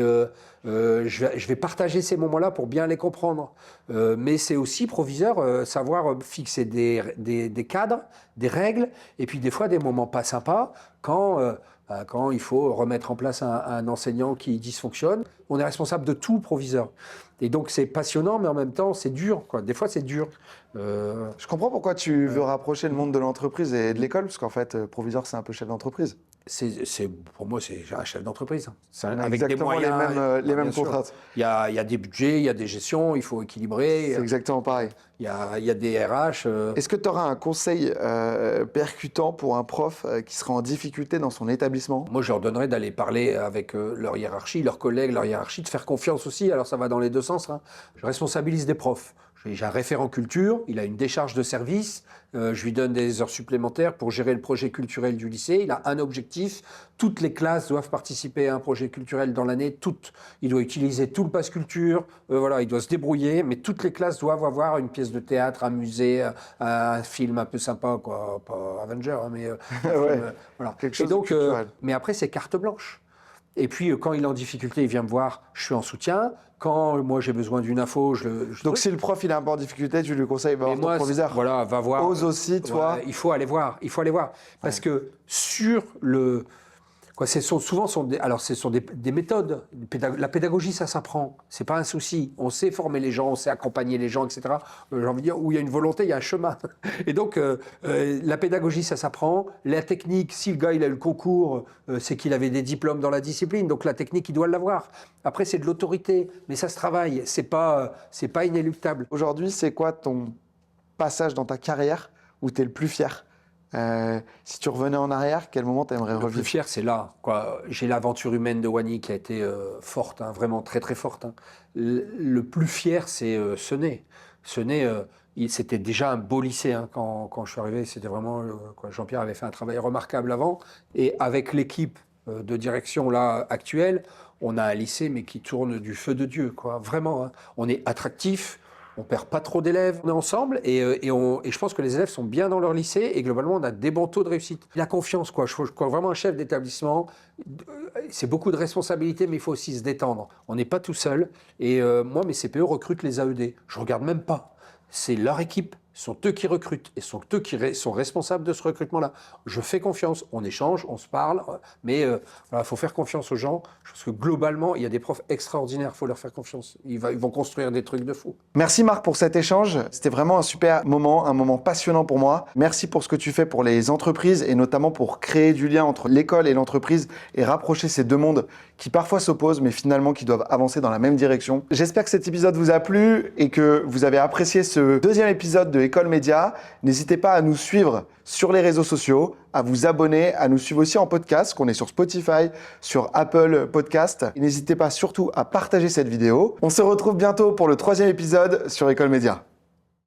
je vais partager ces moments-là pour bien les comprendre. Mais c'est aussi, proviseur, savoir fixer des cadres, des règles, et puis des fois des moments pas sympas quand il faut remettre en place un enseignant qui dysfonctionne. On est responsable de tout, proviseur. Et donc, c'est passionnant, mais en même temps, c'est dur, quoi. Des fois, c'est dur. Je comprends pourquoi tu veux rapprocher le monde de l'entreprise et de l'école, parce qu'en fait, proviseur, c'est un peu chef d'entreprise. Pour moi, c'est un chef d'entreprise. On a Avec des exactement moyens. les mêmes Bien sûr. contraintes. Il y a des budgets, il y a des gestions, il faut équilibrer. C'est exactement pareil. Il y a des RH. Est-ce que tu auras un conseil percutant pour un prof qui sera en difficulté dans son établissement? Moi, je leur donnerais d'aller parler avec leur hiérarchie, leurs collègues, leur hiérarchie, de faire confiance aussi. Alors, ça va dans les deux sens, hein. Je responsabilise des profs. J'ai un référent culture, il a une décharge de service, je lui donne des heures supplémentaires pour gérer le projet culturel du lycée. Il a un objectif, toutes les classes doivent participer à un projet culturel dans l'année, toutes. Il doit utiliser tout le pass culture, voilà, il doit se débrouiller, mais toutes les classes doivent avoir une pièce de théâtre, un musée, un film un peu sympa, quoi, pas Avenger, hein, mais Ouais. voilà. Quelque chose Et donc, de culturel. mais après, c'est carte blanche. Et puis, quand il est en difficulté, il vient me voir, je suis en soutien. Quand moi, j'ai besoin d'une info, Donc si le prof il est un peu en difficulté, tu lui conseilles, va mais voir ton proviseur. voilà, va voir. Ose aussi, toi. Ouais, il faut aller voir. Parce que sur le. Quoi, ce sont des méthodes. La pédagogie, ça s'apprend. C'est pas un souci. On sait former les gens, on sait accompagner les gens, etc. J'ai envie de dire, où il y a une volonté, il y a un chemin. Et donc, la pédagogie, ça s'apprend. La technique, si le gars il a eu le concours, c'est qu'il avait des diplômes dans la discipline. Donc la technique, il doit l'avoir. Après, c'est de l'autorité, mais ça se travaille. C'est pas inéluctable. Aujourd'hui, c'est quoi ton passage dans ta carrière où tu es le plus fier? Si tu revenais en arrière, quel moment tu aimerais Le plus revivre? fier, c'est là, quoi. J'ai l'aventure humaine de Wany qui a été forte, hein, vraiment très très forte, hein. Le plus fier, c'est Cenay. Cenay, c'était déjà un beau lycée, hein, quand je suis arrivé. C'était vraiment, quoi. Jean-Pierre avait fait un travail remarquable avant. Et avec l'équipe de direction là actuelle, on a un lycée mais qui tourne du feu de Dieu, quoi. Vraiment, hein. On est attractif. on perd pas trop d'élèves, on est ensemble et je pense que les élèves sont bien dans leur lycée et globalement on a des bons taux de réussite. La confiance, quoi. Je crois vraiment un chef d'établissement, c'est beaucoup de responsabilités, mais il faut aussi se détendre. On n'est pas tout seul et moi mes CPE recrutent les AED. Je regarde même pas. C'est leur équipe, sont eux qui recrutent et sont eux qui sont responsables de ce recrutement-là. Je fais confiance, on échange, on se parle, mais il faut faire confiance aux gens. Je pense que globalement, il y a des profs extraordinaires, il faut leur faire confiance. Ils vont construire des trucs de fou. Merci Marc pour cet échange. C'était vraiment un super moment, un moment passionnant pour moi. Merci pour ce que tu fais pour les entreprises et notamment pour créer du lien entre l'école et l'entreprise et rapprocher ces deux mondes qui parfois s'opposent mais finalement qui doivent avancer dans la même direction. J'espère que cet épisode vous a plu et que vous avez apprécié ce deuxième épisode de École Média. N'hésitez pas à nous suivre sur les réseaux sociaux, à vous abonner, à nous suivre aussi en podcast, qu'on est sur Spotify, sur Apple Podcast. Et n'hésitez pas surtout à partager cette vidéo. On se retrouve bientôt pour le 3e épisode sur École Média.